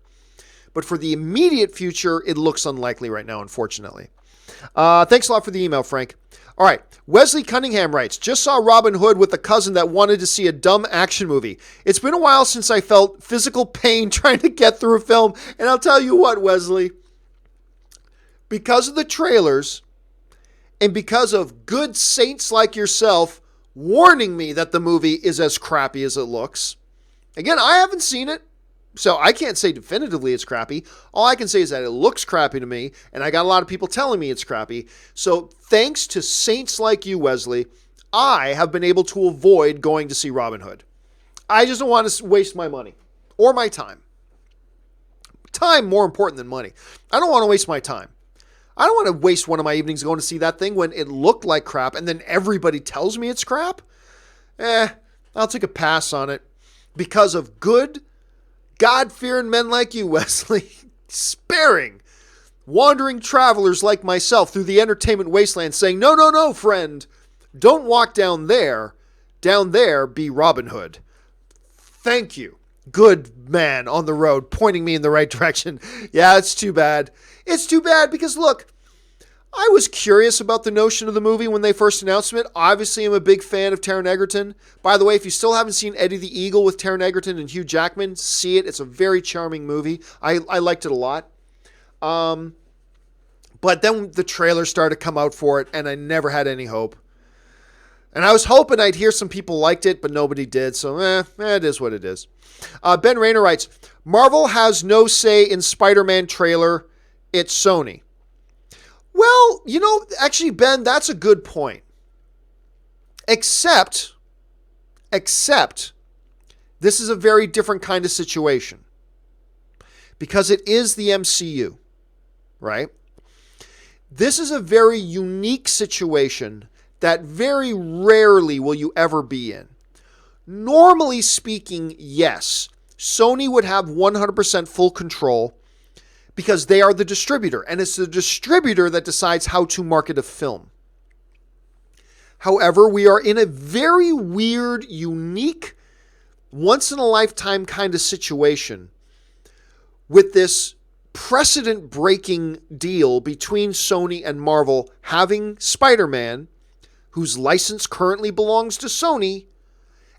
But for the immediate future, it looks unlikely right now, unfortunately. Thanks a lot for the email, Frank. All right. Wesley Cunningham writes, just saw Robin Hood with a cousin that wanted to see a dumb action movie. It's been a while since I felt physical pain trying to get through a film. And I'll tell you what, Wesley, because of the trailers and because of good saints like yourself warning me that the movie is as crappy as it looks. Again, I haven't seen it, so I can't say definitively it's crappy. All I can say is that it looks crappy to me, and I got a lot of people telling me it's crappy. So thanks to saints like you, Wesley, I have been able to avoid going to see Robin Hood. I just don't want to waste my money or my time. Time more important than money. I don't want to waste my time. I don't want to waste one of my evenings going to see that thing when it looked like crap and then everybody tells me it's crap. I'll take a pass on it because of good, God-fearing men like you, Wesley, sparing wandering travelers like myself through the entertainment wasteland saying, no, no, no, friend, don't walk down there. Down there be Robin Hood. Thank you. Good man on the road pointing me in the right direction. Yeah, it's too bad. It's too bad because, look, I was curious about the notion of the movie when they first announced it. Obviously, I'm a big fan of Taron Egerton. By the way, if you still haven't seen Eddie the Eagle with Taron Egerton and Hugh Jackman, see it. It's a very charming movie. I liked it a lot. But then the trailer started to come out for it, and I never had any hope. And I was hoping I'd hear some people liked it, but nobody did. So, it is what it is. Ben Rayner writes, Marvel has no say in Spider-Man trailer. It's Sony. Well, actually, Ben, that's a good point. Except, this is a very different kind of situation. Because it is the MCU, right? This is a very unique situation that very rarely will you ever be in. Normally speaking, yes, Sony would have 100% full control because they are the distributor, and it's the distributor that decides how to market a film. However, we are in a very weird, unique, once-in-a-lifetime kind of situation with this precedent-breaking deal between Sony and Marvel having Spider-Man, whose license currently belongs to Sony,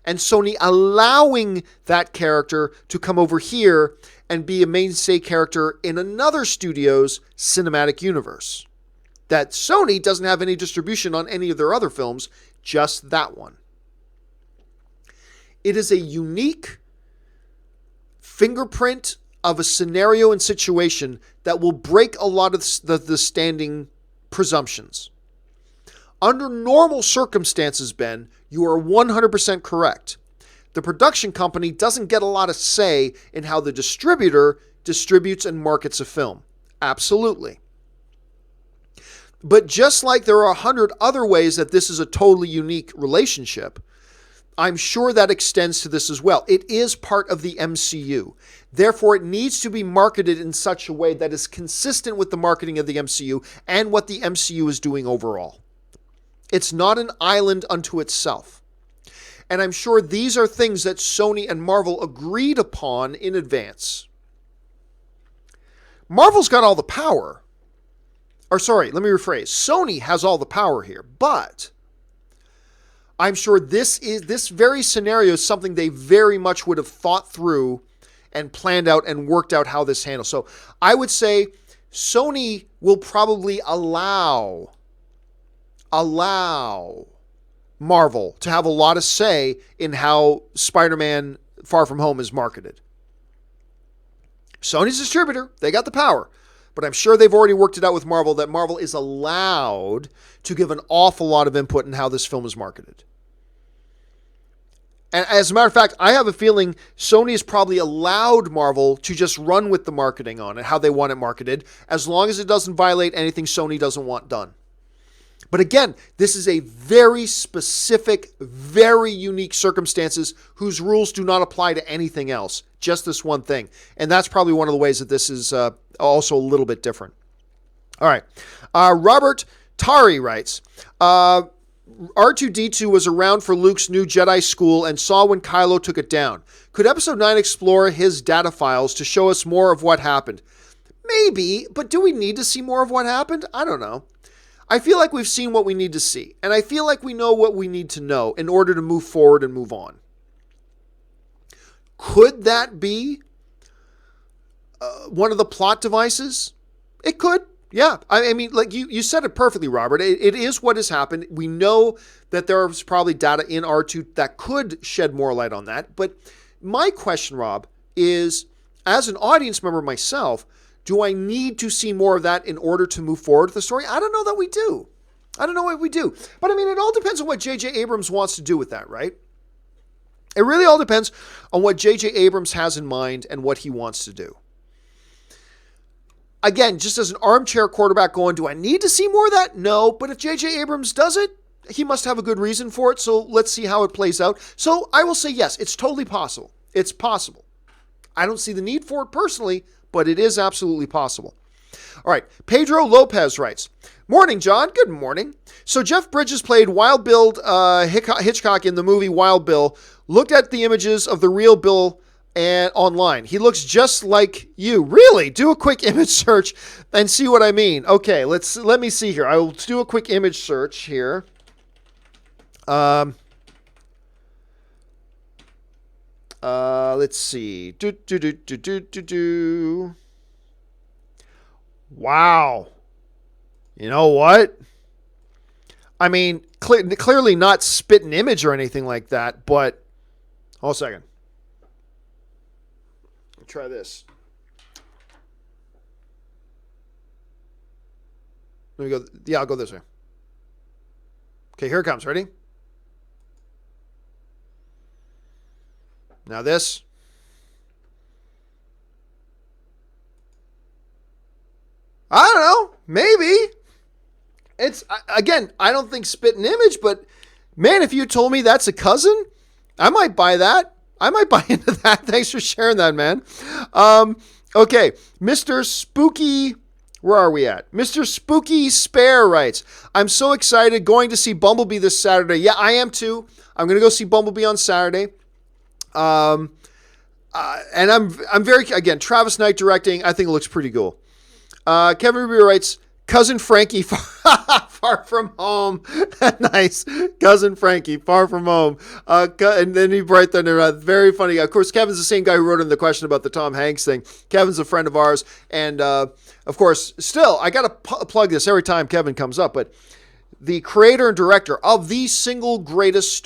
and Sony allowing that character to come over here and be a mainstay character in another studio's cinematic universe. That Sony doesn't have any distribution on any of their other films, just that one. It is a unique fingerprint of a scenario and situation that will break a lot of the standing presumptions. Under normal circumstances, Ben, you are 100% correct. The production company doesn't get a lot of say in how the distributor distributes and markets a film. Absolutely. But just like there are 100 other ways that this is a totally unique relationship, I'm sure that extends to this as well. It is part of the MCU. Therefore, it needs to be marketed in such a way that is consistent with the marketing of the MCU and what the MCU is doing overall. It's not an island unto itself. And I'm sure these are things that Sony and Marvel agreed upon in advance. Marvel's got all the power. Or sorry, let me rephrase. Sony has all the power here, but I'm sure this very scenario is something they very much would have thought through and planned out and worked out how this handles. So I would say Sony will probably allow Marvel to have a lot of say in how Spider-Man Far From Home is marketed. Sony's distributor, they got the power. But I'm sure they've already worked it out with Marvel that Marvel is allowed to give an awful lot of input in how this film is marketed. And as a matter of fact, I have a feeling Sony has probably allowed Marvel to just run with the marketing on it, how they want it marketed, as long as it doesn't violate anything Sony doesn't want done. But again, this is a very specific, very unique circumstances whose rules do not apply to anything else, just this one thing. And that's probably one of the ways that this is also a little bit different. All right. Robert Tari writes, R2-D2 was around for Luke's new Jedi school and saw when Kylo took it down. Could Episode 9 explore his data files to show us more of what happened? Maybe, but do we need to see more of what happened? I don't know. I feel like we've seen what we need to see, and I feel like we know what we need to know in order to move forward and move on. Could that be one of the plot devices? It could, yeah. I mean, like you said it perfectly, Robert. It is what has happened. We know that there's probably data in R2 that could shed more light on that, but my question, Rob, is as an audience member myself, do I need to see more of that in order to move forward with the story? I don't know that we do. But I mean, it all depends on what J.J. Abrams wants to do with that, right? It really all depends on what J.J. Abrams has in mind and what he wants to do. Again, just as an armchair quarterback going, do I need to see more of that? No, but if J.J. Abrams does it, he must have a good reason for it, so let's see how it plays out. So I will say yes, it's totally possible. It's possible. I don't see the need for it personally, but it is absolutely possible. All right, Pedro Lopez writes, morning, John. Good morning. So Jeff Bridges played Wild Bill Hitchcock in the movie Wild Bill. Looked at the images of the real Bill and online. He looks just like you. Really? Do a quick image search and see what I mean. Okay, let me see here. I will do a quick image search here. Let's see. Wow. You know what? I mean, clearly not spit an image or anything like that, but hold a second. Let me try this. Let me go. Yeah, I'll go this way. Okay, here it comes. Ready? Now this. I don't know. Maybe. It's, again, I don't think spit an image, but man, if you told me that's a cousin, I might buy that. I might buy into that. Thanks for sharing that, man. Okay. Mr. Spooky, where are we at? Mr. Spooky Spare writes, I'm so excited going to see Bumblebee this Saturday. Yeah, I am too. I'm going to go see Bumblebee on Saturday. And I'm very, again, Travis Knight directing. I think it looks pretty cool. Kevin Rubio writes, Cousin Frankie, Far From Home. Nice. Cousin Frankie, Far From Home. And then he right there, very funny. Of course, Kevin's the same guy who wrote in the question about the Tom Hanks thing. Kevin's a friend of ours. And, of course, still, I got to plug this every time Kevin comes up, but the creator and director of the single greatest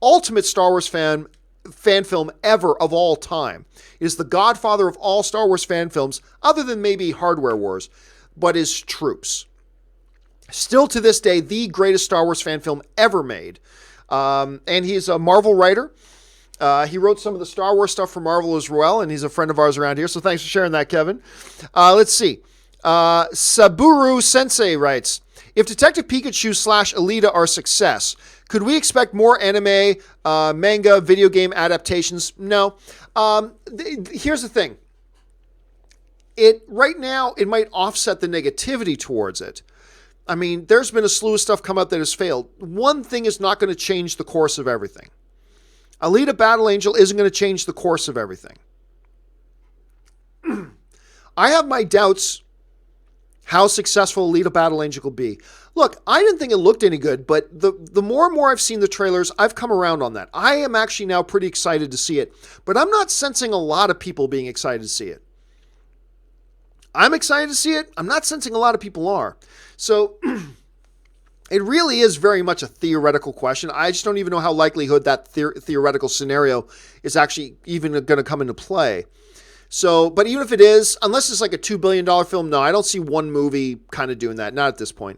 ultimate Star Wars fan film ever of all time. It is the godfather of all Star Wars fan films, other than maybe Hardware Wars, but is Troops. Still to this day, the greatest Star Wars fan film ever made. And he's a Marvel writer. He wrote some of the Star Wars stuff for Marvel as well, and he's a friend of ours around here, so thanks for sharing that, Kevin. Let's see. Saburu Sensei writes, if Detective Pikachu / Alita are a success, could we expect more anime, manga, video game adaptations? No. Here's the thing. Right now, it might offset the negativity towards it. I mean, there's been a slew of stuff come out that has failed. One thing is not going to change the course of everything. Alita Battle Angel isn't going to change the course of everything. I have my doubts how successful Alita Battle Angel will be. Look, I didn't think it looked any good, but the more and more I've seen the trailers, I've come around on that. I am actually now pretty excited to see it, but I'm not sensing a lot of people being excited to see it. I'm excited to see it. I'm not sensing a lot of people are. So it really is very much a theoretical question. I just don't even know how likelihood that theoretical scenario is actually even going to come into play. So, but even if it is, unless it's like a $2 billion film, no, I don't see one movie kind of doing that. Not at this point.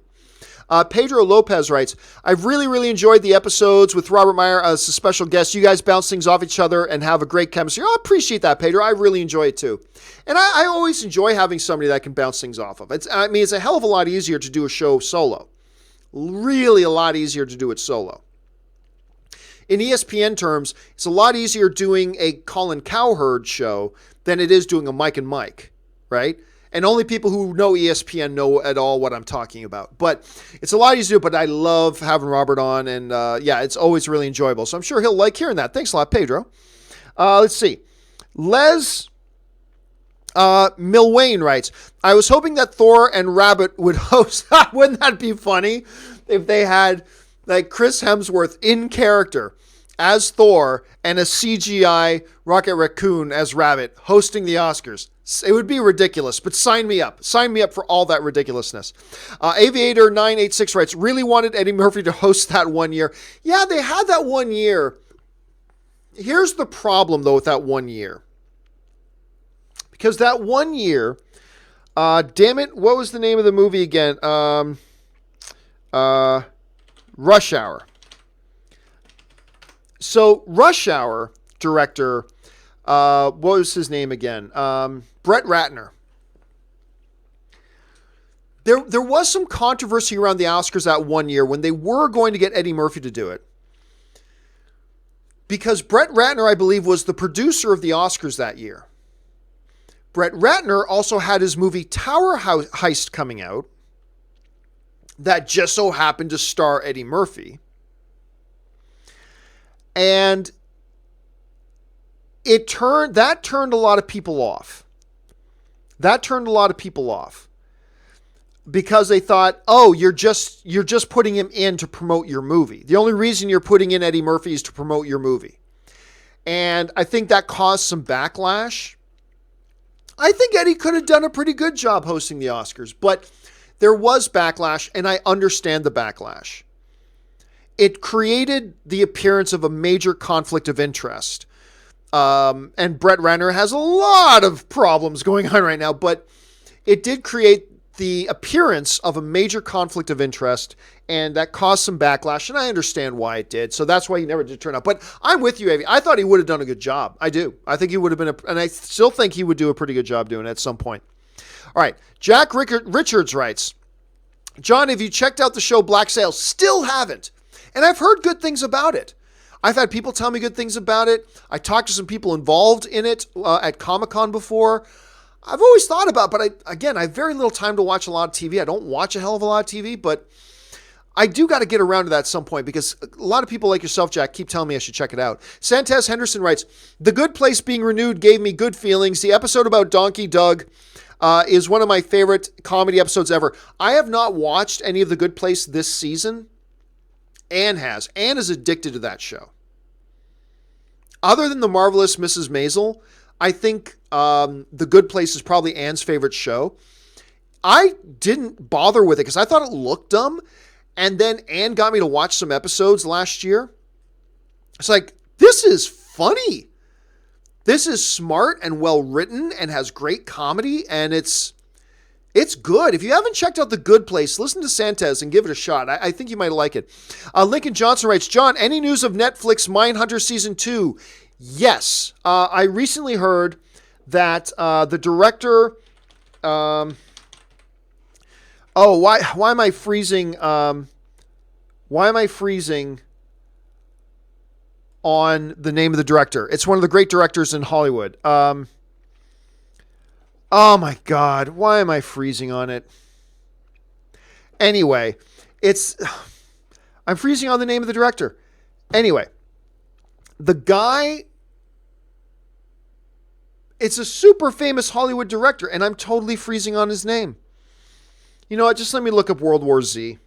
Pedro Lopez writes, I've really enjoyed the episodes with Robert Meyer as a special guest. You guys bounce things off each other and have a great chemistry. I appreciate that, Pedro. I really enjoy it too. And I always enjoy having somebody that can bounce things off of. It's a hell of a lot easier to do a show solo. Really a lot easier to do it solo. In ESPN terms, it's a lot easier doing a Colin Cowherd show than it is doing a Mike and Mike, right? And only people who know ESPN know at all what I'm talking about. But it's a lot easier, but I love having Robert on. And it's always really enjoyable. So I'm sure he'll like hearing that. Thanks a lot, Pedro. Let's see. Les Milwain writes, I was hoping that Thor and Rabbit would host. Wouldn't that be funny if they had like Chris Hemsworth in character as Thor and a CGI Rocket Raccoon as Rabbit hosting the Oscars? It would be ridiculous, but sign me up. Sign me up for all that ridiculousness. Aviator 986 writes, really wanted Eddie Murphy to host that 1 year. Yeah, they had that 1 year. Here's the problem, though, with that 1 year. Because that 1 year, damn it, what was the name of the movie again? Rush Hour. So Rush Hour director, what was his name again? Brett Ratner. There was some controversy around the Oscars that 1 year when they were going to get Eddie Murphy to do it. Because Brett Ratner, I believe, was the producer of the Oscars that year. Brett Ratner also had his movie Tower Heist coming out that just so happened to star Eddie Murphy. And that turned a lot of people off. Because they thought, oh, you're just putting him in to promote your movie. The only reason you're putting in Eddie Murphy is to promote your movie. And I think that caused some backlash. I think Eddie could have done a pretty good job hosting the Oscars, but there was backlash, and I understand the backlash. It created the appearance of a major conflict of interest. And Brett Ratner has a lot of problems going on right now, but it did create the appearance of a major conflict of interest, and that caused some backlash, and I understand why it did. So that's why he never did turn up. But I'm with you, Avi. I thought he would have done a good job. I do. I think he would have been, and I still think he would do a pretty good job doing it at some point. All right. Jack Richards writes, John, have you checked out the show Black Sails? Still haven't. And I've heard good things about it. I've had people tell me good things about it. I talked to some people involved in it at Comic-Con before. I've always thought about it, but I have very little time to watch a lot of TV. I don't watch a hell of a lot of TV, but I do got to get around to that at some point because a lot of people like yourself, Jack, keep telling me I should check it out. Santez Henderson writes, The Good Place being renewed gave me good feelings. The episode about Donkey Doug is one of my favorite comedy episodes ever. I have not watched any of The Good Place this season. Anne has. Anne is addicted to that show. Other than The Marvelous Mrs. Maisel, I think The Good Place is probably Anne's favorite show. I didn't bother with it because I thought it looked dumb. And then Anne got me to watch some episodes last year. It's like, this is funny. This is smart and well written and has great comedy. And it's good. If you haven't checked out The Good Place, listen to Santez and give it a shot. I think you might like it. Lincoln Johnson writes, John, any news of Netflix Mindhunter Season 2? Yes. I recently heard that the director, Oh, why am I freezing? Why am I freezing on the name of the director? It's one of the great directors in Hollywood. Oh my God, why am I freezing on it? Anyway, I'm freezing on the name of the director. Anyway, the guy, it's a super famous Hollywood director, and I'm totally freezing on his name. You know what? Just let me look up World War Z.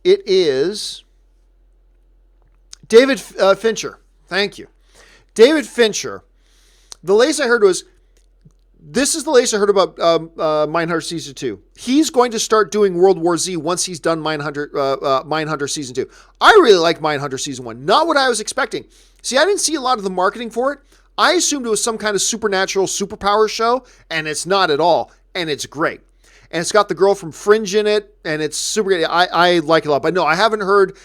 It is David Fincher. Thank you. David Fincher. The latest I heard was, this is the latest I heard about Mindhunter Season 2. He's going to start doing World War Z once he's done Mindhunter Season 2. I really like Mindhunter Season 1. Not what I was expecting. See, I didn't see a lot of the marketing for it. I assumed it was some kind of supernatural superpower show, and it's not at all. And it's great. And it's got the girl from Fringe in it, and it's super great. I like it a lot. But no, I haven't heard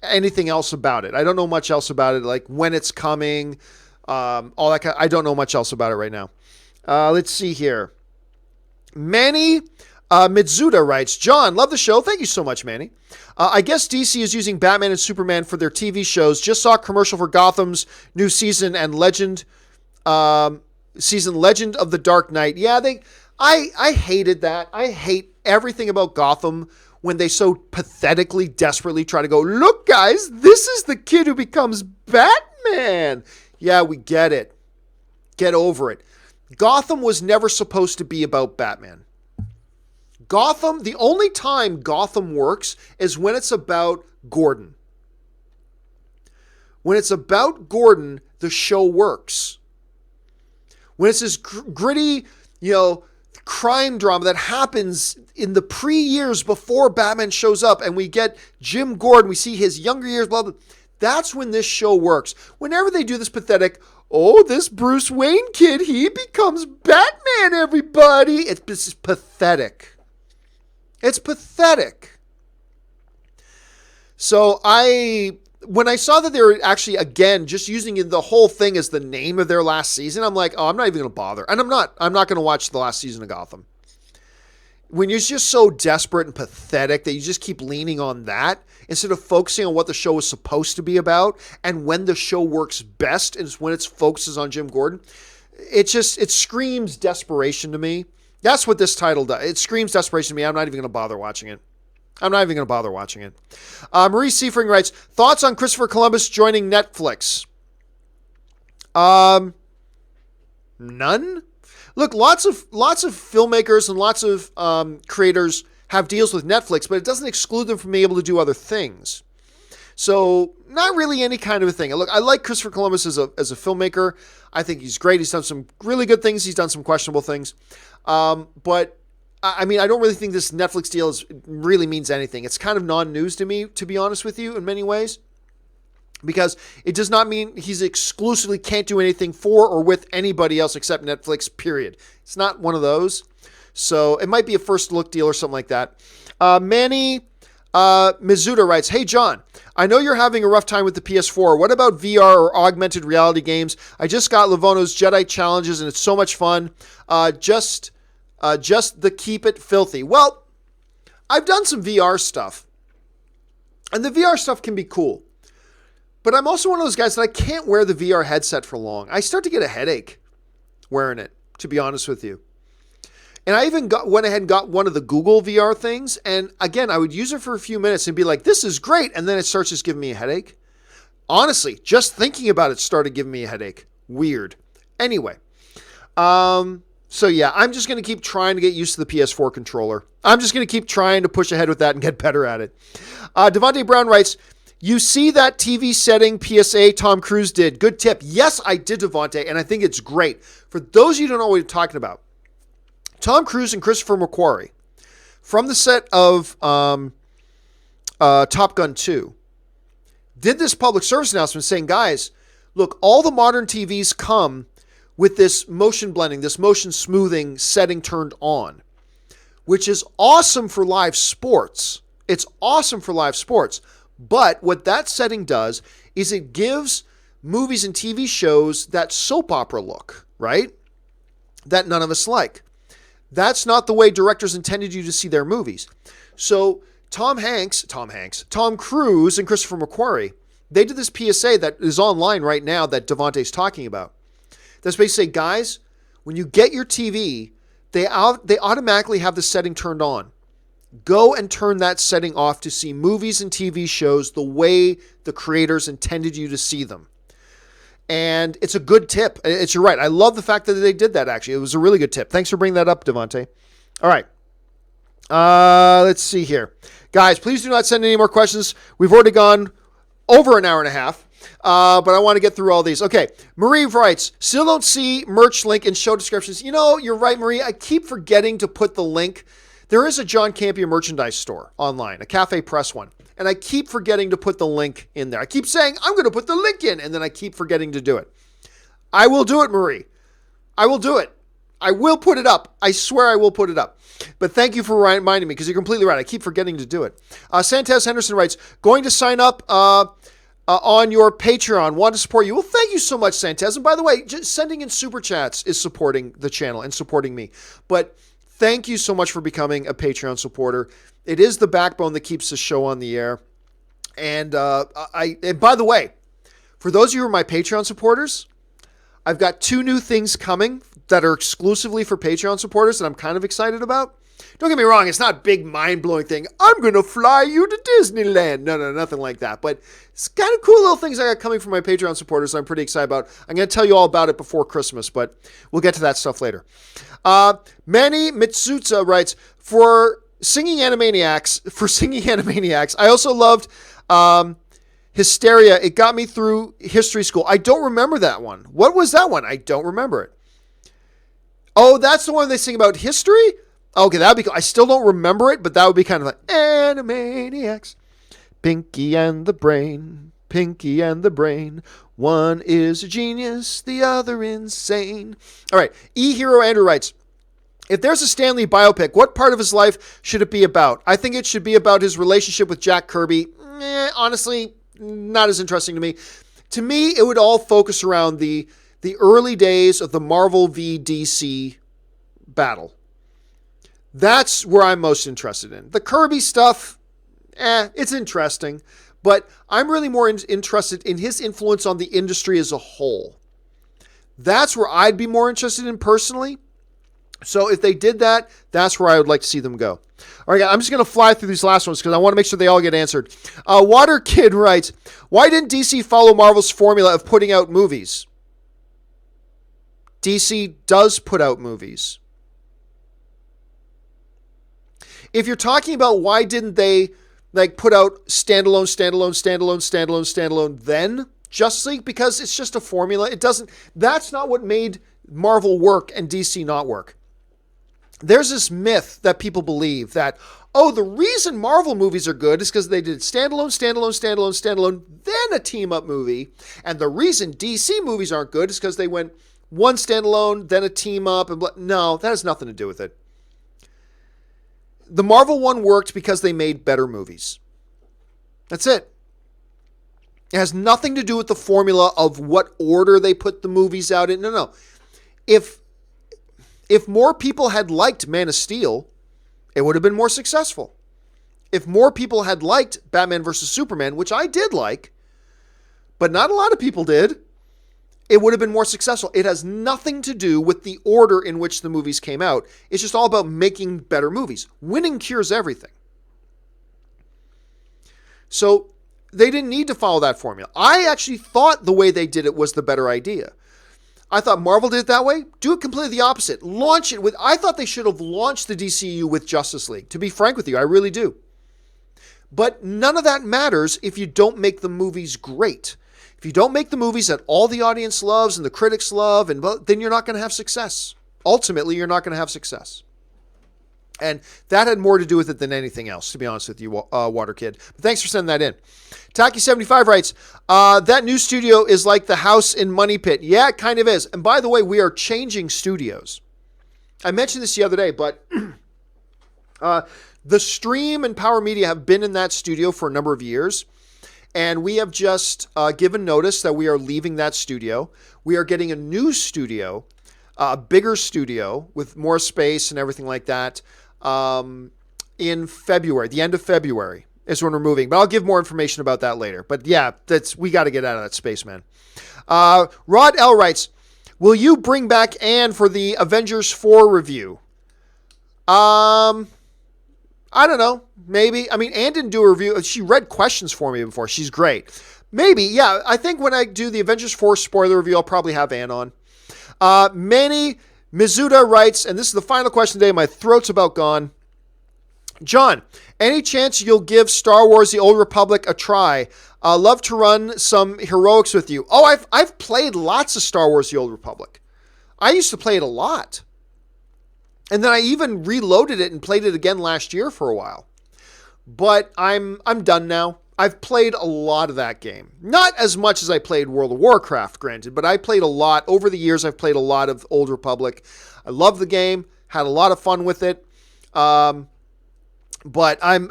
anything else about it. I don't know much else about it, like when it's coming, all that kind. I don't know much else about it right now. Let's see here. Manny Mitsuda writes, John, love the show. Thank you so much, Manny. I guess DC is using Batman and Superman for their TV shows. Just saw a commercial for Gotham's new season and Legend of the Dark Knight. Yeah, I hated that. I hate everything about Gotham when they so pathetically, desperately try to go, look, guys, this is the kid who becomes Batman. Yeah, we get it. Get over it. Gotham was never supposed to be about Batman. Gotham, the only time Gotham works is when it's about Gordon. When it's about Gordon, the show works. When it's this gritty, crime drama that happens in the pre-years before Batman shows up and we get Jim Gordon, we see his younger years, blah, blah, that's when this show works. Whenever they do this pathetic, oh, this Bruce Wayne kid, he becomes Batman, everybody. It's pathetic. It's pathetic. So when I saw that they were actually, again, just using the whole thing as the name of their last season, I'm like, oh, I'm not even going to bother. And I'm not going to watch the last season of Gotham. When you're just so desperate and pathetic that you just keep leaning on that instead of focusing on what the show is supposed to be about, and when the show works best is when it focuses on Jim Gordon, it screams desperation to me. That's what this title does. It screams desperation to me. I'm not even going to bother watching it. Marie Seifring writes, thoughts on Christopher Columbus joining Netflix? None. Look, lots of filmmakers and lots of creators have deals with Netflix, but it doesn't exclude them from being able to do other things. So not really any kind of a thing. Look, I like Christopher Columbus as a filmmaker. I think he's great. He's done some really good things. He's done some questionable things. But I mean, I don't really think this Netflix deal really means anything. It's kind of non-news to me, to be honest with you, in many ways. Because it does not mean he's exclusively can't do anything for or with anybody else except Netflix, period. It's not one of those. So it might be a first look deal or something like that. Manny Mizuta writes, hey, John, I know you're having a rough time with the PS4. What about VR or augmented reality games? I just got Livono's Jedi Challenges, and it's so much fun. Just the keep it filthy. Well, I've done some VR stuff, and the VR stuff can be cool. But I'm also one of those guys that I can't wear the VR headset for long. I start to get a headache wearing it, to be honest with you. And I even went ahead and got one of the Google VR things. And again, I would use it for a few minutes and be like, this is great. And then it starts just giving me a headache. Honestly, just thinking about it started giving me a headache. Weird. Anyway. So yeah, I'm just going to keep trying to get used to the PS4 controller. I'm just going to keep trying to push ahead with that and get better at it. Devontae Brown writes, you see that TV setting PSA Tom Cruise did. Good tip. Yes, I did, Devontae, and I think it's great. For those of you who don't know what I'm talking about, Tom Cruise and Christopher McQuarrie, from the set of Top Gun 2, did this public service announcement saying, guys, look, all the modern TVs come with this motion blending, this motion smoothing setting turned on, which is awesome for live sports. It's awesome for live sports. But what that setting does is it gives movies and TV shows that soap opera look, right? That none of us like. That's not the way directors intended you to see their movies. So Tom Cruise, and Christopher McQuarrie, they did this PSA that is online right now that Devontae's talking about. That's basically, guys, when you get your TV, they automatically have the setting turned on. Go and turn that setting off to see movies and TV shows the way the creators intended you to see them. And it's a good tip. You're right. I love the fact that they did that, actually. It was a really good tip. Thanks for bringing that up, Devontae. All right. Let's see here. Guys, please do not send any more questions. We've already gone over an hour and a half. But I want to get through all these. Okay. Marie writes, still don't see merch link in show descriptions. You know, you're right, Marie. I keep forgetting to put the link. There is a John Campea merchandise store online, a Cafe Press one. And I keep forgetting to put the link in there. I keep saying, I'm going to put the link in, and then I keep forgetting to do it. I will do it, Marie. I will do it. I will put it up. I swear I will put it up. But thank you for reminding me, because you're completely right. I keep forgetting to do it. Santez Henderson writes, going to sign up on your Patreon. Want to support you. Well, thank you so much, Santez. And by the way, just sending in super chats is supporting the channel and supporting me. But thank you so much for becoming a Patreon supporter. It is the backbone that keeps the show on the air. And and by the way, for those of you who are my Patreon supporters, I've got 2 new things coming that are exclusively for Patreon supporters that I'm kind of excited about. Don't get me wrong, it's not a big mind-blowing thing. I'm going to fly you to Disneyland. No, nothing like that. But it's kind of cool little things I got coming from my Patreon supporters I'm pretty excited about. I'm going to tell you all about it before Christmas, but we'll get to that stuff later. Manny Mitsutsa writes, for singing Animaniacs, I also loved Hysteria. It got me through history school. I don't remember that one. What was that one? I don't remember it. Oh, that's the one they sing about history? Okay, that would be cool. I still don't remember it, but that would be kind of like Animaniacs. Pinky and the Brain. Pinky and the Brain. One is a genius, the other insane. All right, E-Hero Andrew writes, if there's a Stan Lee biopic, what part of his life should it be about? I think it should be about his relationship with Jack Kirby. Honestly, not as interesting to me. To me, it would all focus around the early days of the Marvel v DC battle. That's where I'm most interested in. The Kirby stuff, it's interesting. But I'm really more interested in his influence on the industry as a whole. That's where I'd be more interested in personally. So if they did that, that's where I would like to see them go. All right, I'm just going to fly through these last ones because I want to make sure they all get answered. Water Kid writes, why didn't DC follow Marvel's formula of putting out movies? DC does put out movies. If you're talking about why didn't they put out standalone, then Justice League, because it's just a formula. That's not what made Marvel work and DC not work. There's this myth that people believe that, the reason Marvel movies are good is because they did standalone, then a team-up movie. And the reason DC movies aren't good is because they went one standalone, then a team-up. No, that has nothing to do with it. The Marvel one worked because they made better movies. That's it. It has nothing to do with the formula of what order they put the movies out in. No. If more people had liked Man of Steel, it would have been more successful. If more people had liked Batman vs. Superman, which I did like, but not a lot of people did, it would have been more successful. It has nothing to do with the order in which the movies came out. It's just all about making better movies. Winning cures everything. So they didn't need to follow that formula. I actually thought the way they did it was the better idea. I thought Marvel did it that way. Do it completely the opposite. Launch it with... I thought they should have launched the DCU with Justice League. To be frank with you, I really do. But none of that matters if you don't make the movies great. If you don't make the movies that all the audience loves and the critics love, then you're not going to have success. Ultimately, you're not going to have success. And that had more to do with it than anything else, to be honest with you, Water Kid. But thanks for sending that in. Taki75 writes, that new studio is like the house in Money Pit. Yeah, it kind of is. And by the way, we are changing studios. I mentioned this the other day, but the Stream and Power Media have been in that studio for a number of years. And we have just given notice that we are leaving that studio. We are getting a new studio, a bigger studio with more space and everything like that in February, the end of February is when we're moving. But I'll give more information about that later. But yeah, we got to get out of that space, man. Rod L. writes, will you bring back Anne for the Avengers 4 review? I don't know. Maybe. I mean, Anne didn't do a review. She read questions for me before. She's great. Maybe. Yeah. I think when I do the Avengers 4 spoiler review, I'll probably have Anne on. Manny Mizuta writes, and this is the final question today. My throat's about gone. John, any chance you'll give Star Wars The Old Republic a try? Love to run some heroics with you. Oh, I've played lots of Star Wars The Old Republic. I used to play it a lot. And then I even reloaded it and played it again last year for a while. But I'm done now. I've played a lot of that game. Not as much as I played World of Warcraft, granted, but I played a lot. Over the years, I've played a lot of Old Republic. I love the game. Had a lot of fun with it. But I'm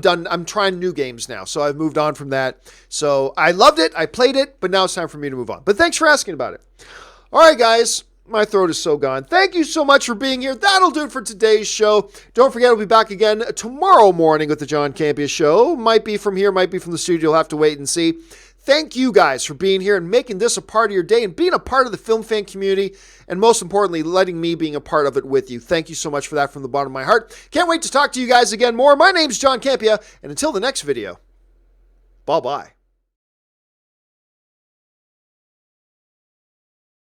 done. I'm trying new games now. So I've moved on from that. So I loved it. I played it, but now it's time for me to move on. But thanks for asking about it. All right, guys. My throat is so gone. Thank you so much for being here. That'll do it for today's show. Don't forget, I'll be back again tomorrow morning with the John Campea Show. Might be from here, might be from the studio. You'll have to wait and see. Thank you guys for being here and making this a part of your day and being a part of the film fan community, and most importantly, letting me being a part of it with you. Thank you so much for that from the bottom of my heart. Can't wait to talk to you guys again more. My name's John Campea, and until the next video, bye-bye.